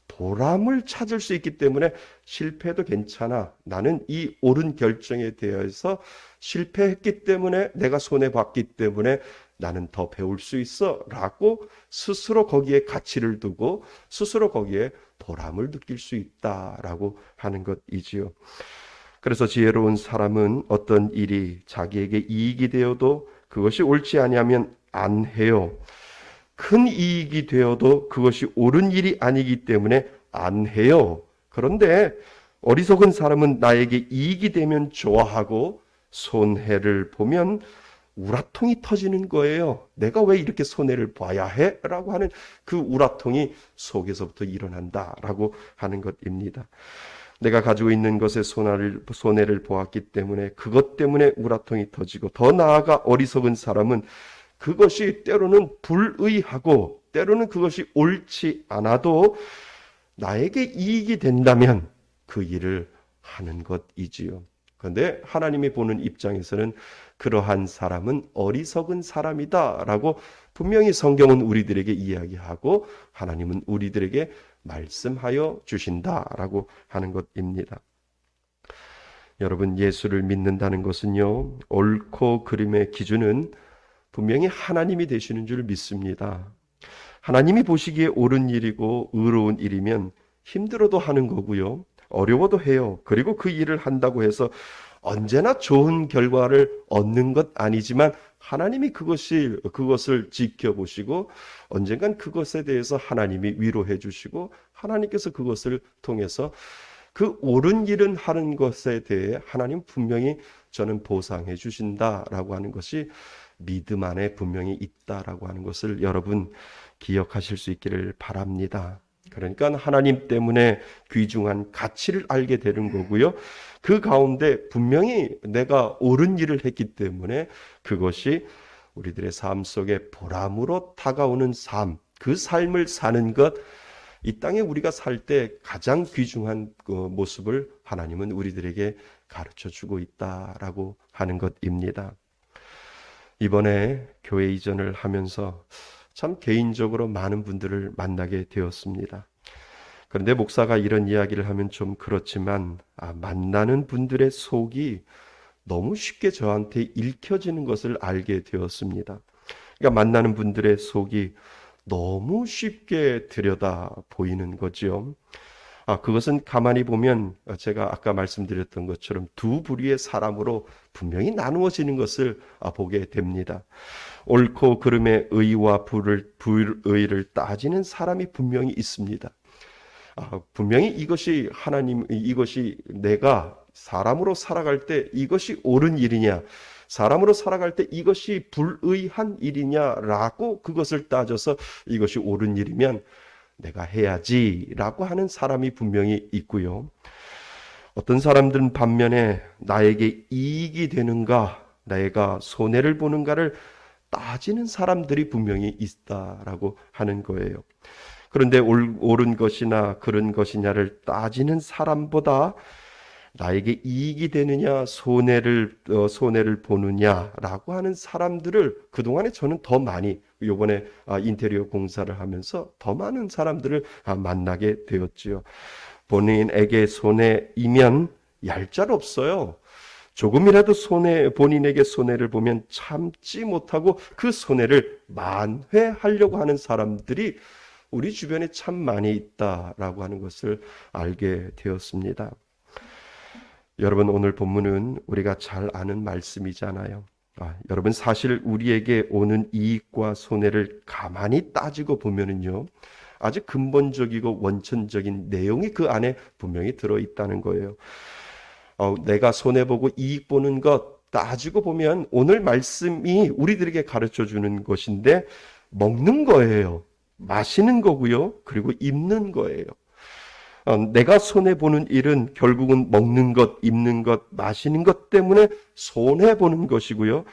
Speaker 1: 보람을 찾을 수 있기 때문에 실패해도 괜찮아. 나는 이 옳은 결정에 대해서 실패했기 때문에 내가 손해봤기 때문에 나는 더 배울 수 있어 라고 스스로 거기에 가치를 두고 스스로 거기에 보람을 느낄 수 있다라고 하는 것이지요. 그래서 지혜로운 사람은 어떤 일이 자기에게 이익이 되어도 그것이 옳지 아니하면 안 해요. 큰 이익이 되어도 그것이 옳은 일이 아니기 때문에 안 해요. 그런데 어리석은 사람은 나에게 이익이 되면 좋아하고 손해를 보면 우라통이 터지는 거예요. 내가 왜 이렇게 손해를 봐야 해? 라고 하는 그 우라통이 속에서부터 일어난다라고 하는 것입니다. 내가 가지고 있는 것에 손해를 보았기 때문에 그것 때문에 우라통이 터지고, 더 나아가 어리석은 사람은 그것이 때로는 불의하고 때로는 그것이 옳지 않아도 나에게 이익이 된다면 그 일을 하는 것이지요. 그런데 하나님이 보는 입장에서는 그러한 사람은 어리석은 사람이다라고 분명히 성경은 우리들에게 이야기하고 하나님은 우리들에게 말씀하여 주신다라고 하는 것입니다. 여러분, 예수를 믿는다는 것은요, 옳고 그름의 기준은 분명히 하나님이 되시는 줄 믿습니다. 하나님이 보시기에 옳은 일이고 의로운 일이면 힘들어도 하는 거고요, 어려워도 해요. 그리고 그 일을 한다고 해서 언제나 좋은 결과를 얻는 것 아니지만 하나님이 그것을 지켜보시고 언젠간 그것에 대해서 하나님이 위로해 주시고 하나님께서 그것을 통해서 그 옳은 일은 하는 것에 대해 하나님 분명히 저는 보상해 주신다라고 하는 것이 믿음 안에 분명히 있다라고 하는 것을 여러분 기억하실 수 있기를 바랍니다. 그러니까 하나님 때문에 귀중한 가치를 알게 되는 거고요. 그 가운데 분명히 내가 옳은 일을 했기 때문에 그것이 우리들의 삶 속에 보람으로 다가오는 삶, 그 삶을 사는 것, 이 땅에 우리가 살 때 가장 귀중한 그 모습을 하나님은 우리들에게 가르쳐 주고 있다라고 하는 것입니다. 이번에 교회 이전을 하면서 참 개인적으로 많은 분들을 만나게 되었습니다. 그런데 목사가 이런 이야기를 하면 좀 그렇지만 만나는 분들의 속이 너무 쉽게 저한테 읽혀지는 것을 알게 되었습니다. 그러니까 만나는 분들의 속이 너무 쉽게 들여다 보이는 거죠. 그것은 가만히 보면 제가 아까 말씀드렸던 것처럼 두 부류의 사람으로 분명히 나누어지는 것을 보게 됩니다. 옳고 그름의 의와 불의를 따지는 사람이 분명히 있습니다. 분명히 이것이 내가 사람으로 살아갈 때 이것이 옳은 일이냐, 사람으로 살아갈 때 이것이 불의한 일이냐라고 그것을 따져서 이것이 옳은 일이면 내가 해야지라고 하는 사람이 분명히 있고요. 어떤 사람들은 반면에 나에게 이익이 되는가, 내가 손해를 보는가를 따지는 사람들이 분명히 있다라고 하는 거예요. 그런데 옳은 것이나 그런 것이냐를 따지는 사람보다 나에게 이익이 되느냐, 손해를 보느냐라고 하는 사람들을 그동안에 저는 더 많이, 요번에 인테리어 공사를 하면서 더 많은 사람들을 만나게 되었지요. 본인에게 손해이면 얄짤 없어요. 조금이라도 본인에게 손해를 보면 참지 못하고 그 손해를 만회하려고 하는 사람들이 우리 주변에 참 많이 있다라고 하는 것을 알게 되었습니다. 여러분, 오늘 본문은 우리가 잘 아는 말씀이잖아요. 여러분, 사실 우리에게 오는 이익과 손해를 가만히 따지고 보면은요, 아주 근본적이고 원천적인 내용이 그 안에 분명히 들어있다는 거예요. 내가 손해보고 이익 보는 것 따지고 보면 오늘 말씀이 우리들에게 가르쳐 주는 것인데 먹는 거예요. 마시는 거고요. 그리고 입는 거예요. 내가 손해보는 일은 결국은 먹는 것, 입는 것, 마시는 것 때문에 손해보는 것이고요.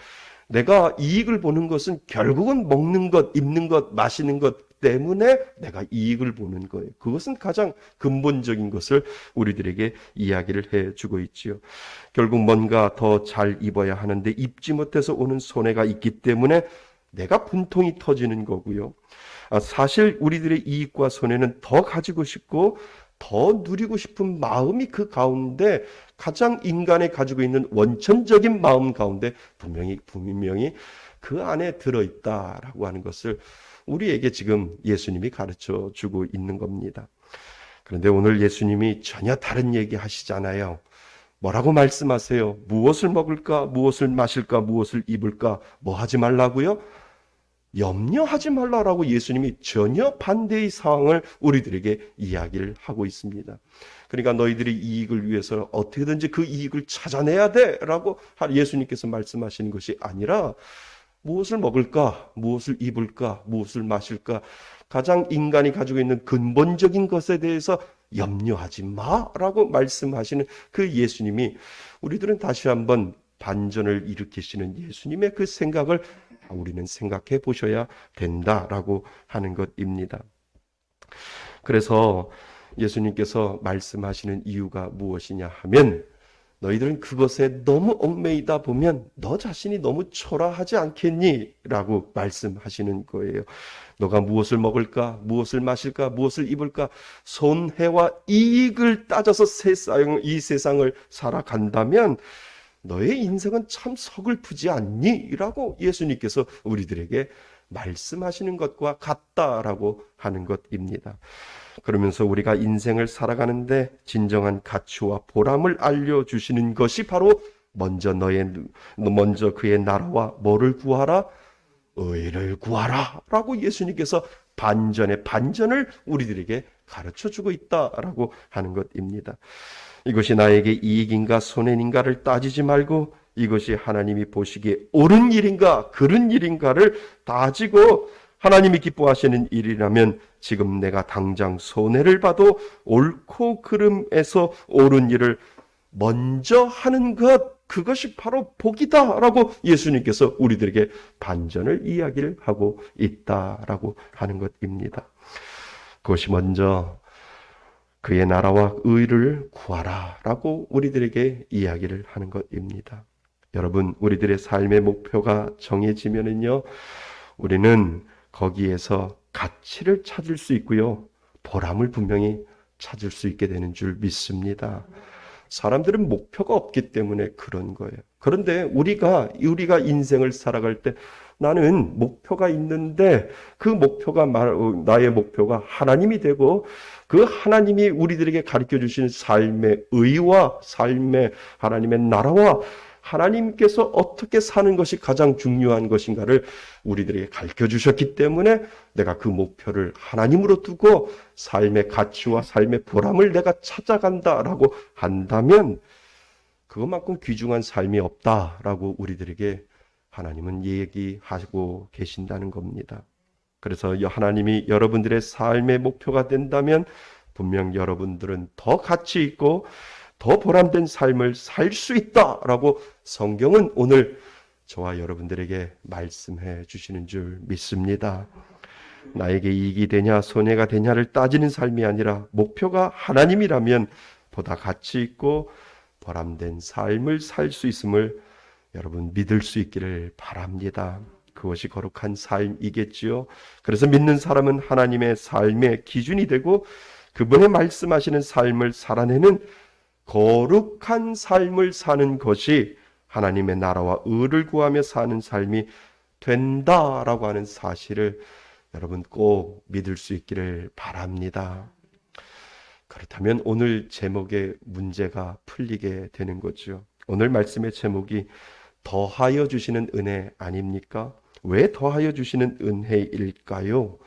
Speaker 1: 내가 이익을 보는 것은 결국은 먹는 것, 입는 것, 마시는 것 때문에 내가 이익을 보는 거예요. 그것은 가장 근본적인 것을 우리들에게 이야기를 해주고 있지요. 결국 뭔가 더 잘 입어야 하는데 입지 못해서 오는 손해가 있기 때문에 내가 분통이 터지는 거고요. 사실 우리들의 이익과 손해는 더 가지고 싶고 더 누리고 싶은 마음이 그 가운데 가장 인간이 가지고 있는 원천적인 마음 가운데 분명히 그 안에 들어있다라고 하는 것을 우리에게 지금 예수님이 가르쳐 주고 있는 겁니다. 그런데 오늘 예수님이 전혀 다른 얘기 하시잖아요. 뭐라고 말씀하세요? 무엇을 먹을까? 무엇을 마실까? 무엇을 입을까? 뭐 하지 말라고요? 염려하지 말라라고 예수님이 전혀 반대의 상황을 우리들에게 이야기를 하고 있습니다. 그러니까 너희들이 이익을 위해서 어떻게든지 그 이익을 찾아내야 돼 라고 예수님께서 말씀하시는 것이 아니라 무엇을 먹을까? 무엇을 입을까? 무엇을 마실까? 가장 인간이 가지고 있는 근본적인 것에 대해서 염려하지 마라고 말씀하시는 그 예수님이, 우리들은 다시 한번 반전을 일으키시는 예수님의 그 생각을 우리는 생각해 보셔야 된다라고 하는 것입니다. 그래서 예수님께서 말씀하시는 이유가 무엇이냐 하면, 너희들은 그것에 너무 얽매이다 보면 너 자신이 너무 초라하지 않겠니? 라고 말씀하시는 거예요. 너가 무엇을 먹을까? 무엇을 마실까? 무엇을 입을까? 손해와 이익을 따져서 이 세상을 살아간다면 너의 인생은 참 서글프지 않니? 라고 예수님께서 우리들에게 말씀하시는 것과 같다라고 하는 것입니다. 그러면서 우리가 인생을 살아가는데 진정한 가치와 보람을 알려주시는 것이 바로 먼저 그의 나라와 뭐를 구하라? 의를 구하라 라고 예수님께서 반전을 우리들에게 가르쳐주고 있다라고 하는 것입니다. 이것이 나에게 이익인가 손해인가를 따지지 말고 이것이 하나님이 보시기에 옳은 일인가 그른 일인가를 따지고, 하나님이 기뻐하시는 일이라면 지금 내가 당장 손해를 봐도 옳고 그름에서 옳은 일을 먼저 하는 것, 그것이 바로 복이다라고 예수님께서 우리들에게 반전을 이야기를 하고 있다라고 하는 것입니다. 그것이 먼저 그의 나라와 의를 구하라라고 우리들에게 이야기를 하는 것입니다. 여러분, 우리들의 삶의 목표가 정해지면은요, 우리는 거기에서 가치를 찾을 수 있고요, 보람을 분명히 찾을 수 있게 되는 줄 믿습니다. 사람들은 목표가 없기 때문에 그런 거예요. 그런데 우리가 인생을 살아갈 때 나는 목표가 있는데 그 목표가 나의 목표가 하나님이 되고, 그 하나님이 우리들에게 가르쳐 주신 삶의 의와 삶의 하나님의 나라와 하나님께서 어떻게 사는 것이 가장 중요한 것인가를 우리들에게 가르쳐 주셨기 때문에 내가 그 목표를 하나님으로 두고 삶의 가치와 삶의 보람을 내가 찾아간다라고 한다면 그것만큼 귀중한 삶이 없다라고 우리들에게 하나님은 얘기하고 계신다는 겁니다. 그래서 하나님이 여러분들의 삶의 목표가 된다면 분명 여러분들은 더 가치 있고 더 보람된 삶을 살 수 있다라고 성경은 오늘 저와 여러분들에게 말씀해 주시는 줄 믿습니다. 나에게 이익이 되냐 손해가 되냐를 따지는 삶이 아니라 목표가 하나님이라면 보다 가치 있고 보람된 삶을 살 수 있음을 여러분 믿을 수 있기를 바랍니다. 그것이 거룩한 삶이겠지요. 그래서 믿는 사람은 하나님의 삶의 기준이 되고 그분의 말씀하시는 삶을 살아내는 거룩한 삶을 사는 것이 하나님의 나라와 의를 구하며 사는 삶이 된다라고 하는 사실을 여러분 꼭 믿을 수 있기를 바랍니다. 그렇다면 오늘 제목의 문제가 풀리게 되는 거죠. 오늘 말씀의 제목이 더하여 주시는 은혜 아닙니까? 왜 더하여 주시는 은혜일까요?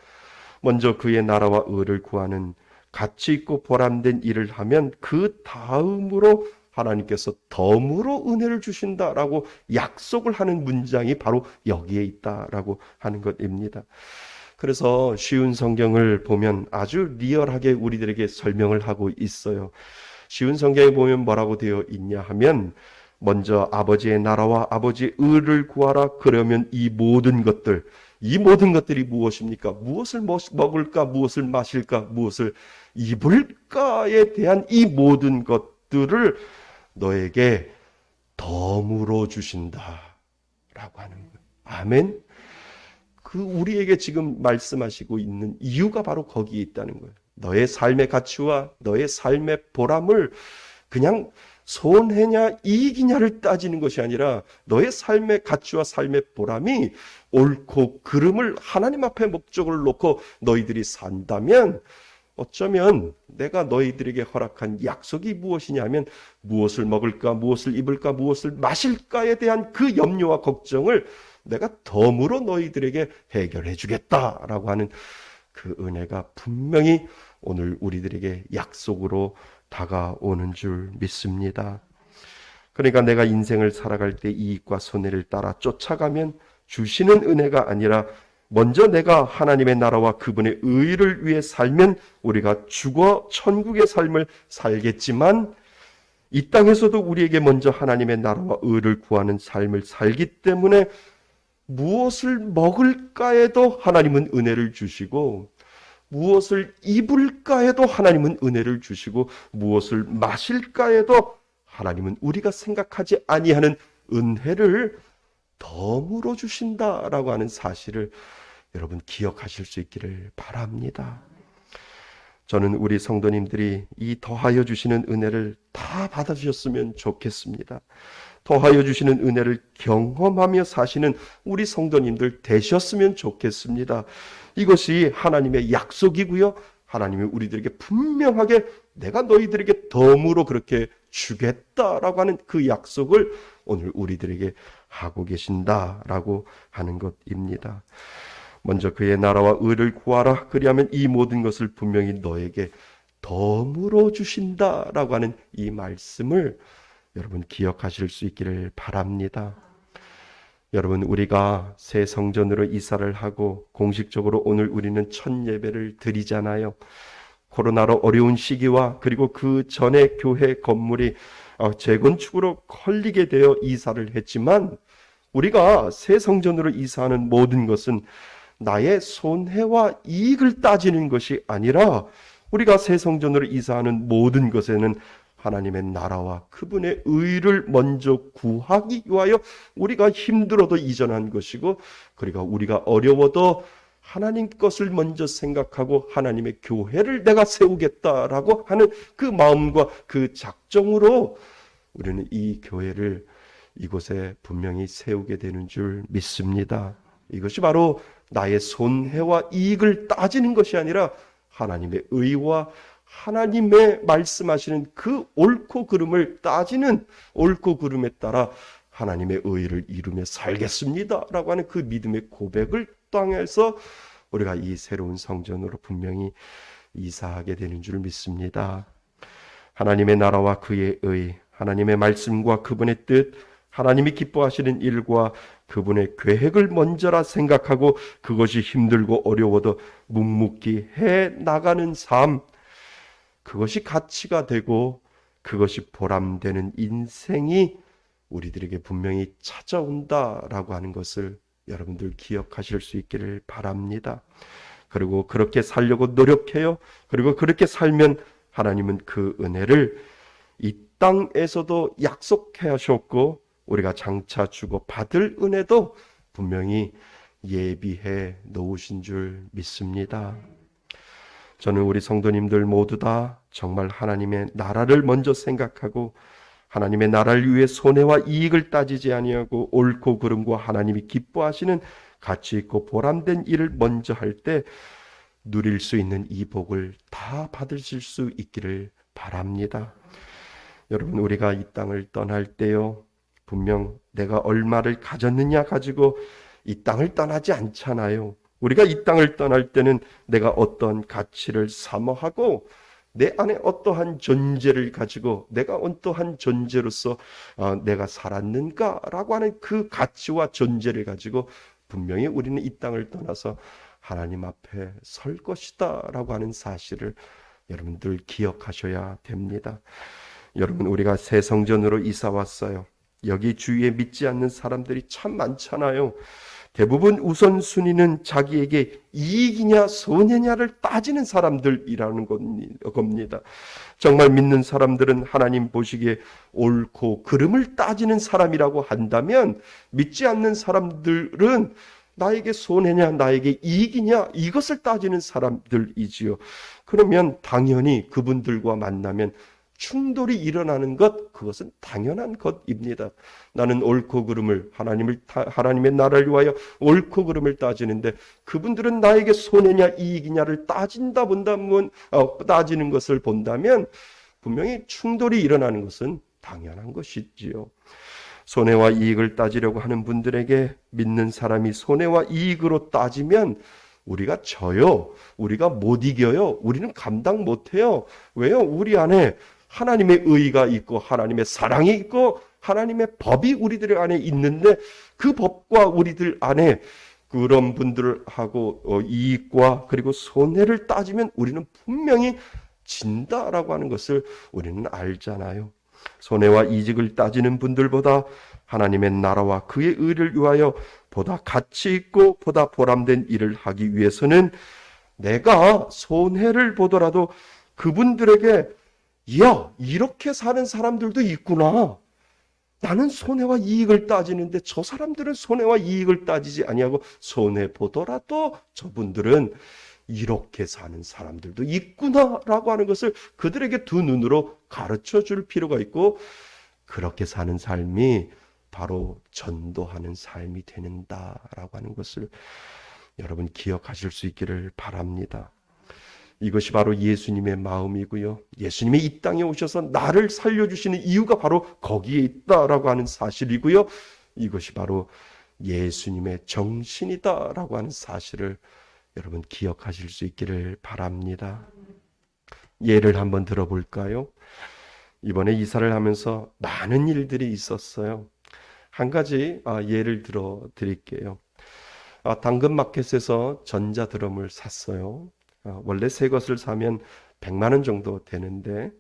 Speaker 1: 먼저 그의 나라와 의를 구하는 가치 있고 보람된 일을 하면 그 다음으로 하나님께서 덤으로 은혜를 주신다라고 약속을 하는 문장이 바로 여기에 있다라고 하는 것입니다. 그래서 쉬운 성경을 보면 아주 리얼하게 우리들에게 설명을 하고 있어요. 쉬운 성경에 보면 뭐라고 되어 있냐 하면 먼저 아버지의 나라와 아버지의 의를 구하라. 그러면 이 모든 것들이 무엇입니까? 무엇을 먹을까? 무엇을 마실까? 무엇을 입을까에 대한 이 모든 것들을 너에게 덤으로 주신다 라고 하는 거예요. 아멘. 그 우리에게 지금 말씀하시고 있는 이유가 바로 거기에 있다는 거예요. 너의 삶의 가치와 너의 삶의 보람을 그냥 손해냐 이익이냐를 따지는 것이 아니라 너의 삶의 가치와 삶의 보람이 옳고 그름을 하나님 앞에 목적을 놓고 너희들이 산다면 어쩌면 내가 너희들에게 허락한 약속이 무엇이냐면 무엇을 먹을까, 무엇을 입을까, 무엇을 마실까에 대한 그 염려와 걱정을 내가 덤으로 너희들에게 해결해 주겠다라고 하는 그 은혜가 분명히 오늘 우리들에게 약속으로 다가오는 줄 믿습니다. 그러니까 내가 인생을 살아갈 때 이익과 손해를 따라 쫓아가면 주시는 은혜가 아니라 먼저 내가 하나님의 나라와 그분의 의를 위해 살면 우리가 죽어 천국의 삶을 살겠지만 이 땅에서도 우리에게 먼저 하나님의 나라와 의를 구하는 삶을 살기 때문에 무엇을 먹을까에도 하나님은 은혜를 주시고 무엇을 입을까에도 하나님은 은혜를 주시고 무엇을 마실까에도 하나님은 우리가 생각하지 아니하는 은혜를 덤으로 주신다라고 하는 사실을 여러분 기억하실 수 있기를 바랍니다. 저는 우리 성도님들이 이 더하여 주시는 은혜를 다 받아주셨으면 좋겠습니다. 더하여 주시는 은혜를 경험하며 사시는 우리 성도님들 되셨으면 좋겠습니다. 이것이 하나님의 약속이고요. 하나님이 우리들에게 분명하게 내가 너희들에게 덤으로 그렇게 주겠다라고 하는 그 약속을 오늘 우리들에게 하고 계신다라고 하는 것입니다. 먼저 그의 나라와 의를 구하라. 그리하면 이 모든 것을 분명히 너에게 덤으로 주신다라고 하는 이 말씀을 여러분 기억하실 수 있기를 바랍니다. 여러분, 우리가 새 성전으로 이사를 하고 공식적으로 오늘 우리는 첫 예배를 드리잖아요. 코로나로 어려운 시기와 그리고 그 전에 교회 건물이 재건축으로 컬리게 되어 이사를 했지만 우리가 새 성전으로 이사하는 모든 것은 나의 손해와 이익을 따지는 것이 아니라 우리가 새 성전으로 이사하는 모든 것에는 하나님의 나라와 그분의 의를 먼저 구하기 위하여 우리가 힘들어도 이전한 것이고 그리고 우리가 어려워도 하나님 것을 먼저 생각하고 하나님의 교회를 내가 세우겠다라고 하는 그 마음과 그 작정으로 우리는 이 교회를 이곳에 분명히 세우게 되는 줄 믿습니다. 이것이 바로 나의 손해와 이익을 따지는 것이 아니라 하나님의 의와 하나님의 말씀하시는 그 옳고 그름을 따지는 옳고 그름에 따라 하나님의 의를 이루며 살겠습니다 라고 하는 그 믿음의 고백을 땅에서 우리가 이 새로운 성전으로 분명히 이사하게 되는 줄 믿습니다. 하나님의 나라와 그의 의, 하나님의 말씀과 그분의 뜻, 하나님이 기뻐하시는 일과 그분의 계획을 먼저라 생각하고 그것이 힘들고 어려워도 묵묵히 해 나가는 삶, 그것이 가치가 되고 그것이 보람되는 인생이 우리들에게 분명히 찾아온다라고 하는 것을 여러분들 기억하실 수 있기를 바랍니다. 그리고 그렇게 살려고 노력해요. 그리고 그렇게 살면 하나님은 그 은혜를 이 땅에서도 약속해 하셨고 우리가 장차 주고 받을 은혜도 분명히 예비해 놓으신 줄 믿습니다. 저는 우리 성도님들 모두 다 정말 하나님의 나라를 먼저 생각하고 하나님의 나라를 위해 손해와 이익을 따지지 아니하고 옳고 그름과 하나님이 기뻐하시는 가치 있고 보람된 일을 먼저 할 때 누릴 수 있는 이 복을 다 받으실 수 있기를 바랍니다. 여러분, 우리가 이 땅을 떠날 때요, 분명 내가 얼마를 가졌느냐 가지고 이 땅을 떠나지 않잖아요. 우리가 이 땅을 떠날 때는 내가 어떤 가치를 사모하고 내 안에 어떠한 존재를 가지고 내가 어떠한 존재로서 내가 살았는가라고 하는 그 가치와 존재를 가지고 분명히 우리는 이 땅을 떠나서 하나님 앞에 설 것이다 라고 하는 사실을 여러분들 기억하셔야 됩니다. 여러분, 우리가 새 성전으로 이사 왔어요. 여기 주위에 믿지 않는 사람들이 참 많잖아요. 대부분 우선순위는 자기에게 이익이냐 손해냐를 따지는 사람들이라는 겁니다. 정말 믿는 사람들은 하나님 보시기에 옳고 그름을 따지는 사람이라고 한다면 믿지 않는 사람들은 나에게 손해냐 나에게 이익이냐 이것을 따지는 사람들이지요. 그러면 당연히 그분들과 만나면 충돌이 일어나는 것, 그것은 당연한 것입니다. 나는 옳고 그름을 하나님의 나라를 위하여 옳고 그름을 따지는데 그분들은 나에게 손해냐 이익이냐를 따지는 것을 본다면 분명히 충돌이 일어나는 것은 당연한 것이지요. 손해와 이익을 따지려고 하는 분들에게 믿는 사람이 손해와 이익으로 따지면 우리가 져요. 우리가 못 이겨요. 우리는 감당 못해요. 왜요? 우리 안에 하나님의 의가 있고 하나님의 사랑이 있고 하나님의 법이 우리들 안에 있는데 그 법과 우리들 안에 그런 분들하고 이익과 그리고 손해를 따지면 우리는 분명히 진다라고 하는 것을 우리는 알잖아요. 손해와 이익을 따지는 분들보다 하나님의 나라와 그의 의를 위하여 보다 가치 있고 보다 보람된 일을 하기 위해서는 내가 손해를 보더라도 그분들에게 야, 이렇게 사는 사람들도 있구나. 나는 손해와 이익을 따지는데 저 사람들은 손해와 이익을 따지지 아니하고 손해 보더라도 저분들은 이렇게 사는 사람들도 있구나라고 하는 것을 그들에게 두 눈으로 가르쳐 줄 필요가 있고, 그렇게 사는 삶이 바로 전도하는 삶이 되는다라고 하는 것을 여러분 기억하실 수 있기를 바랍니다. 이것이 바로 예수님의 마음이고요. 예수님이 이 땅에 오셔서 나를 살려주시는 이유가 바로 거기에 있다라고 하는 사실이고요. 이것이 바로 예수님의 정신이다라고 하는 사실을 여러분 기억하실 수 있기를 바랍니다. 예를 한번 들어볼까요? 이번에 이사를 하면서 많은 일들이 있었어요. 한 가지 예를 들어 드릴게요. 당근마켓에서 전자드럼을 샀어요. 원래 새 것을 사면 100만 원 정도 되는데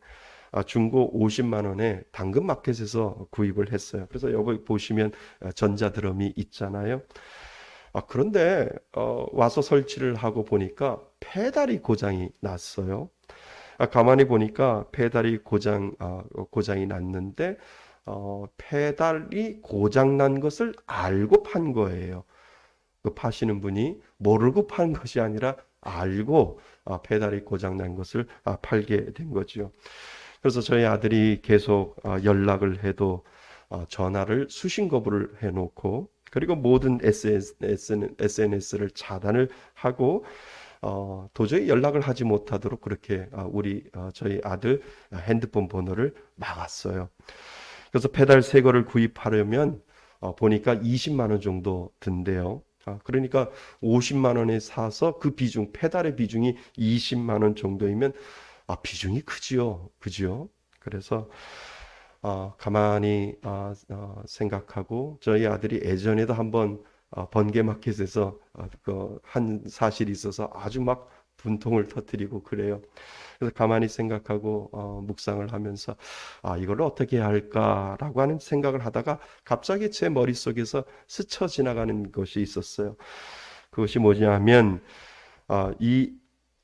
Speaker 1: 중고 50만 원에 당근마켓에서 구입을 했어요. 그래서 여기 보시면 전자드럼이 있잖아요. 그런데 와서 설치를 하고 보니까 페달이 고장이 났어요. 가만히 보니까 페달이 고장이 났는데 페달이 고장 난 것을 알고 판 거예요. 그 파시는 분이 모르고 판 것이 아니라 알고 페달이 고장 난 것을 팔게 된 거죠. 그래서 저희 아들이 계속 연락을 해도 전화를 수신 거부를 해놓고, 그리고 모든 SNS를 차단을 하고 도저히 연락을 하지 못하도록 그렇게 저희 아들 핸드폰 번호를 막았어요. 그래서 페달 새 거를 구입하려면 보니까 20만 원 정도 든대요. 그러니까 50만 원에 사서 그 비중, 페달의 비중이 20만 원 정도이면 비중이 크지요. 그죠? 그래서 가만히 생각하고, 저희 아들이 예전에도 한번 번개마켓에서 한 사실이 있어서 아주 막 분통을 터뜨리고 그래요. 그래서 가만히 생각하고 묵상을 하면서 이걸 어떻게 해야 할까라고 하는 생각을 하다가 갑자기 제 머릿속에서 스쳐 지나가는 것이 있었어요. 그것이 뭐냐면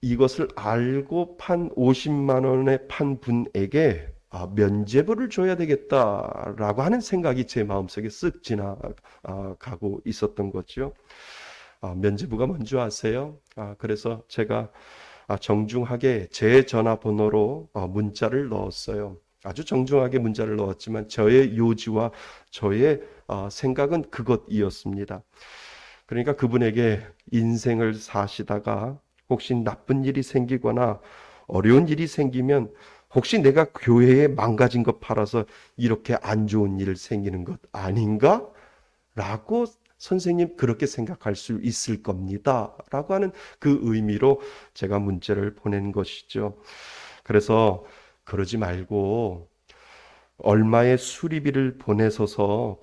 Speaker 1: 이것을 알고 판 50만 원에 판 분에게 면죄부를 줘야 되겠다라고 하는 생각이 제 마음속에 쓱 지나가고 있었던 거죠. 면죄부가 뭔지 아세요? 그래서 제가 정중하게 제 전화번호로 문자를 넣었어요. 아주 정중하게 문자를 넣었지만 저의 요지와 저의 생각은 그것이었습니다. 그러니까 그분에게 인생을 사시다가 혹시 나쁜 일이 생기거나 어려운 일이 생기면 혹시 내가 교회에 망가진 것 팔아서 이렇게 안 좋은 일 생기는 것 아닌가? 라고 선생님 그렇게 생각할 수 있을 겁니다. 라고 하는 그 의미로 제가 문자를 보낸 것이죠. 그래서 그러지 말고 얼마의 수리비를 보내서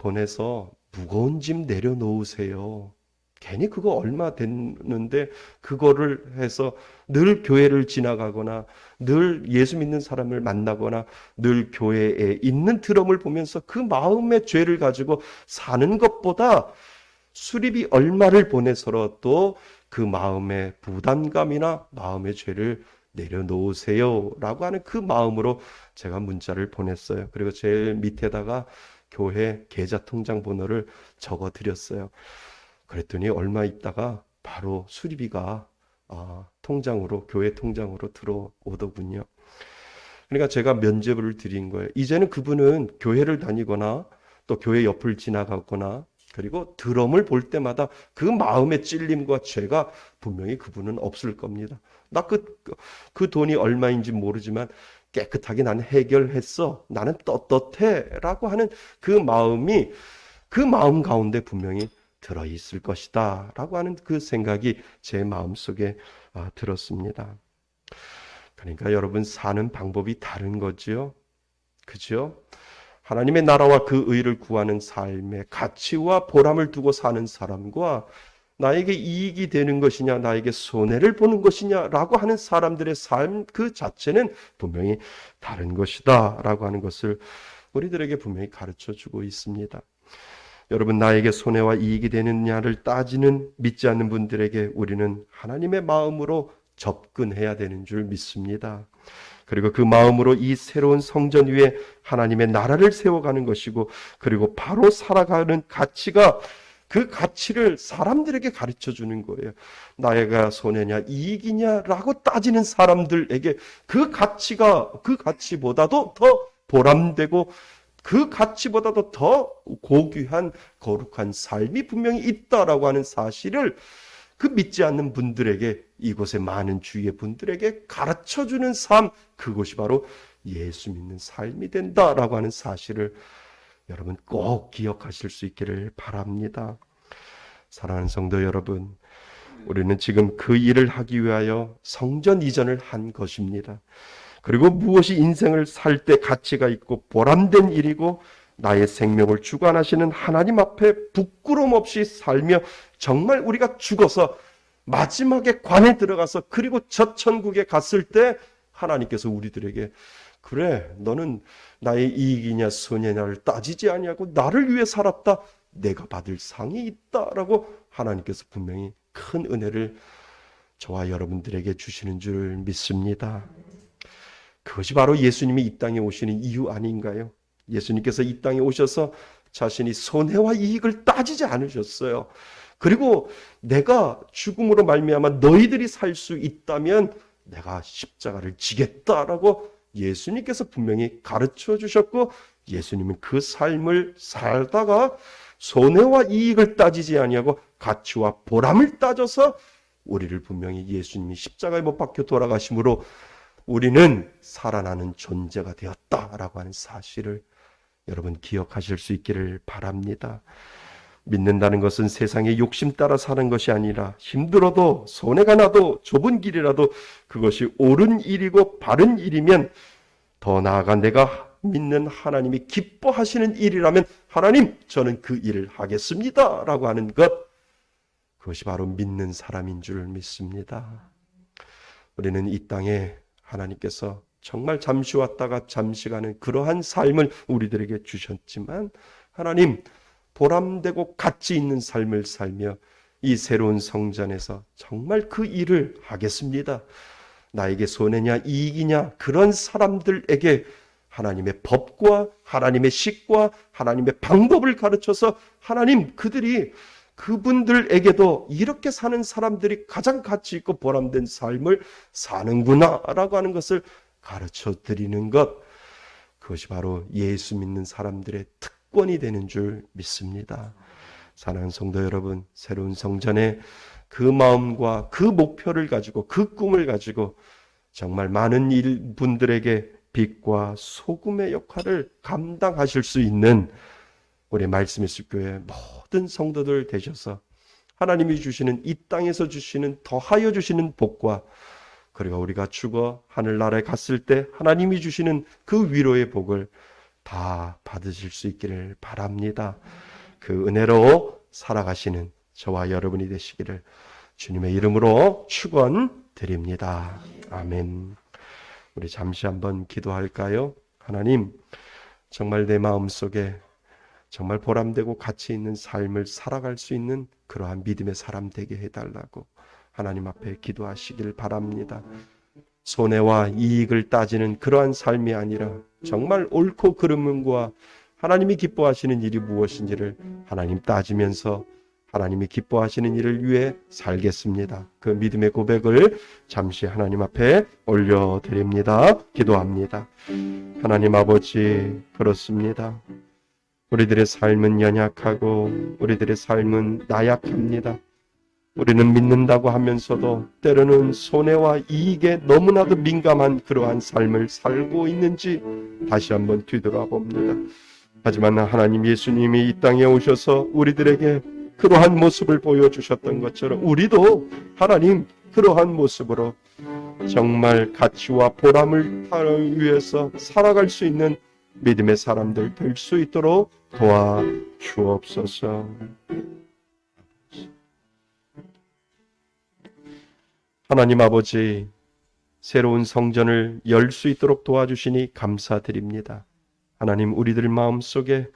Speaker 1: 무거운 짐 내려놓으세요. 괜히 그거 얼마 됐는데 그거를 해서 늘 교회를 지나가거나 늘 예수 믿는 사람을 만나거나 늘 교회에 있는 드럼을 보면서 그 마음의 죄를 가지고 사는 것보다 수리비 얼마를 보내서라도 그 마음의 부담감이나 마음의 죄를 내려놓으세요 라고 하는 그 마음으로 제가 문자를 보냈어요. 그리고 제일 밑에다가 교회 계좌 통장 번호를 적어 드렸어요. 그랬더니 얼마 있다가 바로 수리비가 교회 통장으로 들어오더군요. 그러니까 제가 면죄부를 드린 거예요. 이제는 그분은 교회를 다니거나 또 교회 옆을 지나가거나 그리고 드럼을 볼 때마다 그 마음의 찔림과 죄가 분명히 그분은 없을 겁니다. 나 그 돈이 얼마인지 모르지만 깨끗하게 나는 해결했어. 나는 떳떳해. 라고 하는 그 마음이 그 마음 가운데 분명히 들어있을 것이다. 라고 하는 그 생각이 제 마음속에 들었습니다. 그러니까 여러분 사는 방법이 다른 거지요. 그죠? 하나님의 나라와 그 의를 구하는 삶의 가치와 보람을 두고 사는 사람과 나에게 이익이 되는 것이냐, 나에게 손해를 보는 것이냐라고 하는 사람들의 삶 그 자체는 분명히 다른 것이다 라고 하는 것을 우리들에게 분명히 가르쳐주고 있습니다. 여러분, 나에게 손해와 이익이 되느냐를 따지는 믿지 않는 분들에게 우리는 하나님의 마음으로 접근해야 되는 줄 믿습니다. 그리고 그 마음으로 이 새로운 성전 위에 하나님의 나라를 세워가는 것이고, 그리고 바로 살아가는 가치가 그 가치를 사람들에게 가르쳐 주는 거예요. 나에게 손해냐 이익이냐라고 따지는 사람들에게 그 가치보다도 더 보람되고 그 가치보다도 더 고귀한 거룩한 삶이 분명히 있다라고 하는 사실을 그 믿지 않는 분들에게, 이곳에 많은 주위의 분들에게 가르쳐주는 삶, 그것이 바로 예수 믿는 삶이 된다라고 하는 사실을 여러분 꼭 기억하실 수 있기를 바랍니다. 사랑하는 성도 여러분, 우리는 지금 그 일을 하기 위하여 성전 이전을 한 것입니다. 그리고 무엇이 인생을 살 때 가치가 있고 보람된 일이고 나의 생명을 주관하시는 하나님 앞에 부끄럼 없이 살며 정말 우리가 죽어서 마지막에 관에 들어가서 그리고 저 천국에 갔을 때 하나님께서 우리들에게 그래, 너는 나의 이익이냐 손해냐를 따지지 아니하고 나를 위해 살았다, 내가 받을 상이 있다라고 하나님께서 분명히 큰 은혜를 저와 여러분들에게 주시는 줄 믿습니다. 그것이 바로 예수님이 이 땅에 오시는 이유 아닌가요? 예수님께서 이 땅에 오셔서 자신이 손해와 이익을 따지지 않으셨어요. 그리고 내가 죽음으로 말미암아 너희들이 살 수 있다면 내가 십자가를 지겠다라고 예수님께서 분명히 가르쳐 주셨고, 예수님은 그 삶을 살다가 손해와 이익을 따지지 아니하고 가치와 보람을 따져서 우리를 분명히 예수님이 십자가에 못 박혀 돌아가심으로 우리는 살아나는 존재가 되었다라고 하는 사실을 여러분 기억하실 수 있기를 바랍니다. 믿는다는 것은 세상의 욕심 따라 사는 것이 아니라 힘들어도 손해가 나도 좁은 길이라도 그것이 옳은 일이고 바른 일이면, 더 나아가 내가 믿는 하나님이 기뻐하시는 일이라면 하나님 저는 그 일을 하겠습니다 라고 하는 것, 그것이 바로 믿는 사람인 줄 믿습니다. 우리는 이 땅에 하나님께서 정말 잠시 왔다가 잠시 가는 그러한 삶을 우리들에게 주셨지만, 하나님 보람되고 가치 있는 삶을 살며 이 새로운 성전에서 정말 그 일을 하겠습니다. 나에게 손해냐 이익이냐 그런 사람들에게 하나님의 법과 하나님의 식과 하나님의 방법을 가르쳐서 하나님 그분들에게도 이렇게 사는 사람들이 가장 가치 있고 보람된 삶을 사는구나 라고 하는 것을 가르쳐 드리는 것, 그것이 바로 예수 믿는 사람들의 특권이 되는 줄 믿습니다. 사랑하는 성도 여러분, 새로운 성전에 그 마음과 그 목표를 가지고 그 꿈을 가지고 정말 많은 분들에게 빛과 소금의 역할을 감당하실 수 있는 우리 말씀의 숲교회 모든 성도들 되셔서 하나님이 주시는 이 땅에서 주시는 더하여 주시는 복과, 그리고 우리가 죽어 하늘나라에 갔을 때 하나님이 주시는 그 위로의 복을 다 받으실 수 있기를 바랍니다. 그 은혜로 살아가시는 저와 여러분이 되시기를 주님의 이름으로 축원드립니다. 아멘. 우리 잠시 한번 기도할까요? 하나님, 정말 내 마음속에 정말 보람되고 가치 있는 삶을 살아갈 수 있는 그러한 믿음의 사람 되게 해달라고 하나님 앞에 기도하시길 바랍니다. 손해와 이익을 따지는 그러한 삶이 아니라 정말 옳고 그름과 하나님이 기뻐하시는 일이 무엇인지를 하나님 따지면서 하나님이 기뻐하시는 일을 위해 살겠습니다. 그 믿음의 고백을 잠시 하나님 앞에 올려드립니다. 기도합니다. 하나님 아버지, 그렇습니다. 우리들의 삶은 연약하고 우리들의 삶은 나약합니다. 우리는 믿는다고 하면서도 때로는 손해와 이익에 너무나도 민감한 그러한 삶을 살고 있는지 다시 한번 뒤돌아봅니다. 하지만 하나님, 예수님이 이 땅에 오셔서 우리들에게 그러한 모습을 보여주셨던 것처럼 우리도 하나님 그러한 모습으로 정말 가치와 보람을 위해서 살아갈 수 있는 믿음의 사람들 될 수 있도록 도와 주옵소서. 하나님 아버지, 새로운 성전을 열 수 있도록 도와주시니 감사드립니다. 하나님, 우리들 마음속에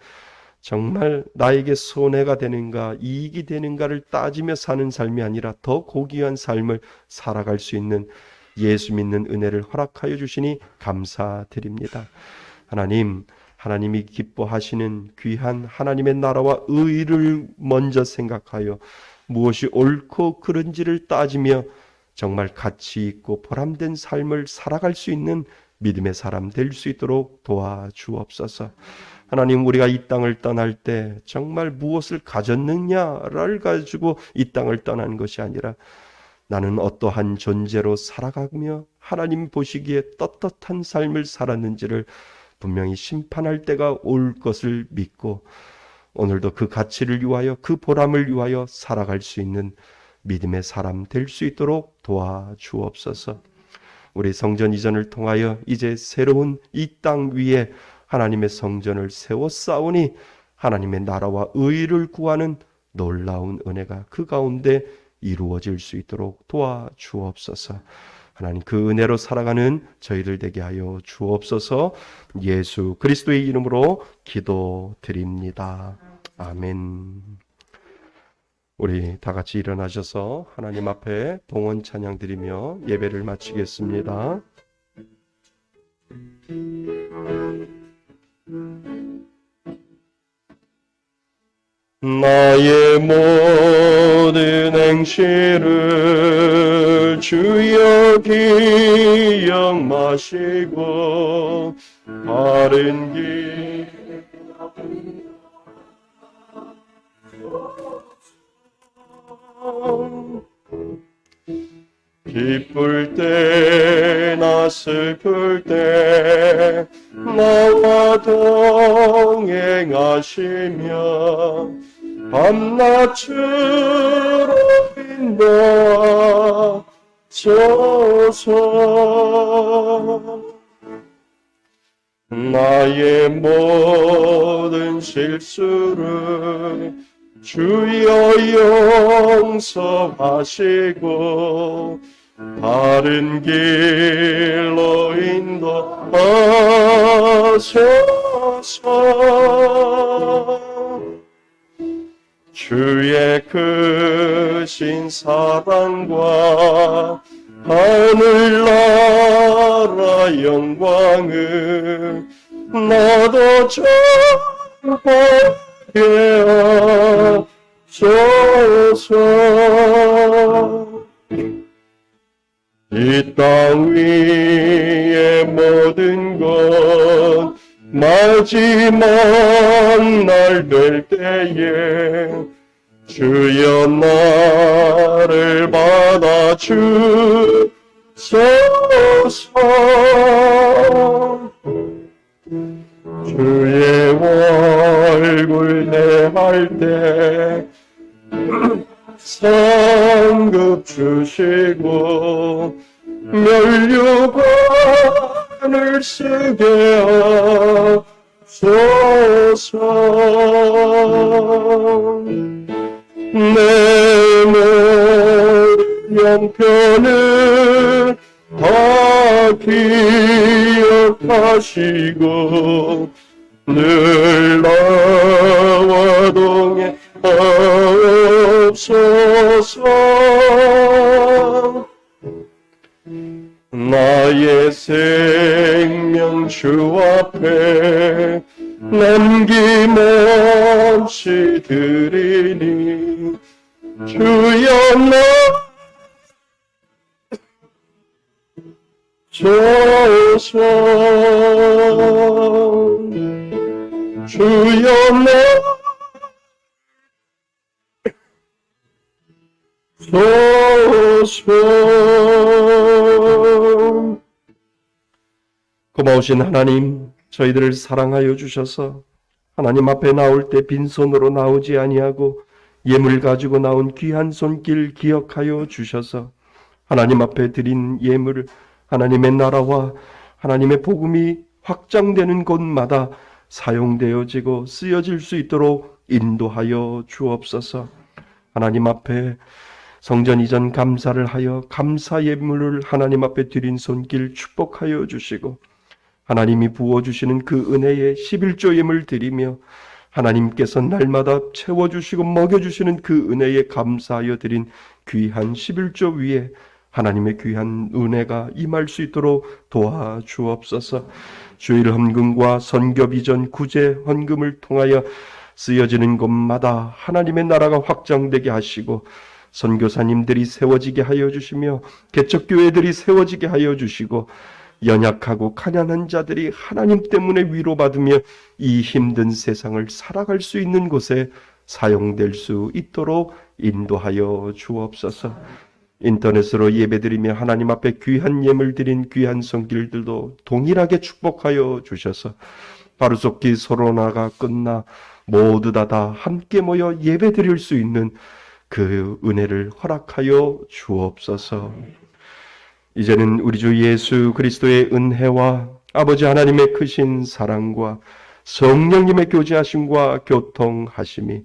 Speaker 1: 정말 나에게 손해가 되는가, 이익이 되는가를 따지며 사는 삶이 아니라 더 고귀한 삶을 살아갈 수 있는 예수 믿는 은혜를 허락하여 주시니 감사드립니다. 하나님, 하나님이 기뻐하시는 귀한 하나님의 나라와 의를 먼저 생각하여 무엇이 옳고 그른지를 따지며 정말 가치 있고 보람된 삶을 살아갈 수 있는 믿음의 사람 될 수 있도록 도와주옵소서. 하나님, 우리가 이 땅을 떠날 때 정말 무엇을 가졌느냐를 가지고 이 땅을 떠나는 것이 아니라 나는 어떠한 존재로 살아가며 하나님 보시기에 떳떳한 삶을 살았는지를 분명히 심판할 때가 올 것을 믿고 오늘도 그 가치를 위하여 그 보람을 위하여 살아갈 수 있는 믿음의 사람 될 수 있도록 도와주옵소서. 우리 성전 이전을 통하여 이제 새로운 이 땅 위에 하나님의 성전을 세워 쌓으니 하나님의 나라와 의를 구하는 놀라운 은혜가 그 가운데 이루어질 수 있도록 도와주옵소서. 하나님, 그 은혜로 살아가는 저희들 되게 하여 주옵소서. 예수 그리스도의 이름으로 기도드립니다. 아멘. 우리 다 같이 일어나셔서 하나님 앞에 동원 찬양 드리며 예배를 마치겠습니다. 나의 모든 행실을 주여 기억마시고 바른 길 기쁠 때나 슬플 때 나와 동행하시며 밤낮으로 인도하소서. 나의 모든 실수를 주여 용서하시고 바른 길로 인도하소서. 주의 크신 사랑과 하늘나라 영광을 나도 전하게 하소서. 이 땅 위의 모든 것 마지막 날 될 때에 주여 나를 받아 주소서. 주의 얼굴 대할 때 상급 주시고 면류관을 쓰게 하소서. 내 모든 형편을 다 기억하시고 늘 나와 동행하옵소서. 나의 생명 주 앞에 남김없이 드리니 주여 나소서. 주여 나소서. 고마우신 하나님, 저희들을 사랑하여 주셔서 하나님 앞에 나올 때 빈손으로 나오지 아니하고 예물 가지고 나온 귀한 손길 기억하여 주셔서 하나님 앞에 드린 예물을 하나님의 나라와 하나님의 복음이 확장되는 곳마다 사용되어지고 쓰여질 수 있도록 인도하여 주옵소서. 하나님 앞에 성전 이전 감사를 하여 감사 예물을 하나님 앞에 드린 손길 축복하여 주시고, 하나님이 부어주시는 그 은혜의 11조 예물 드리며 하나님께서 날마다 채워주시고 먹여주시는 그 은혜에 감사하여 드린 귀한 11조 위에 하나님의 귀한 은혜가 임할 수 있도록 도와주옵소서. 주일 헌금과 선교 비전 구제 헌금을 통하여 쓰여지는 곳마다 하나님의 나라가 확장되게 하시고, 선교사님들이 세워지게 하여 주시며 개척교회들이 세워지게 하여 주시고, 연약하고 가난한 자들이 하나님 때문에 위로받으며 이 힘든 세상을 살아갈 수 있는 곳에 사용될 수 있도록 인도하여 주옵소서. 인터넷으로 예배드리며 하나님 앞에 드린 귀한 손길들도 동일하게 축복하여 주셔서 바로속히 코로나가 끝나 모두 다 함께 모여 예배드릴 수 있는 그 은혜를 허락하여 주옵소서. 이제는 우리 주 예수 그리스도의 은혜와 아버지 하나님의 크신 사랑과 성령님의 교제하심과 교통하심이,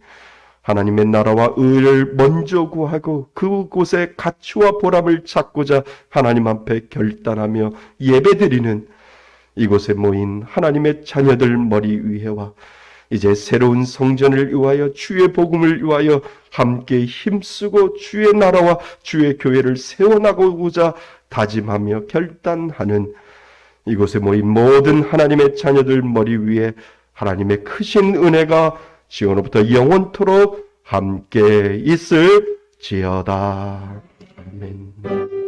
Speaker 1: 하나님의 나라와 의를 먼저 구하고 그곳에 가치와 보람을 찾고자 하나님 앞에 결단하며 예배드리는 이곳에 모인 하나님의 자녀들 머리 위에와 이제 새로운 성전을 위하여 주의 복음을 위하여 함께 힘쓰고 주의 나라와 주의 교회를 세워나가고자 다짐하며 결단하는 이곳에 모인 모든 하나님의 자녀들 머리 위에 하나님의 크신 은혜가 지금부터 영원토록 함께 있을지어다. 아멘.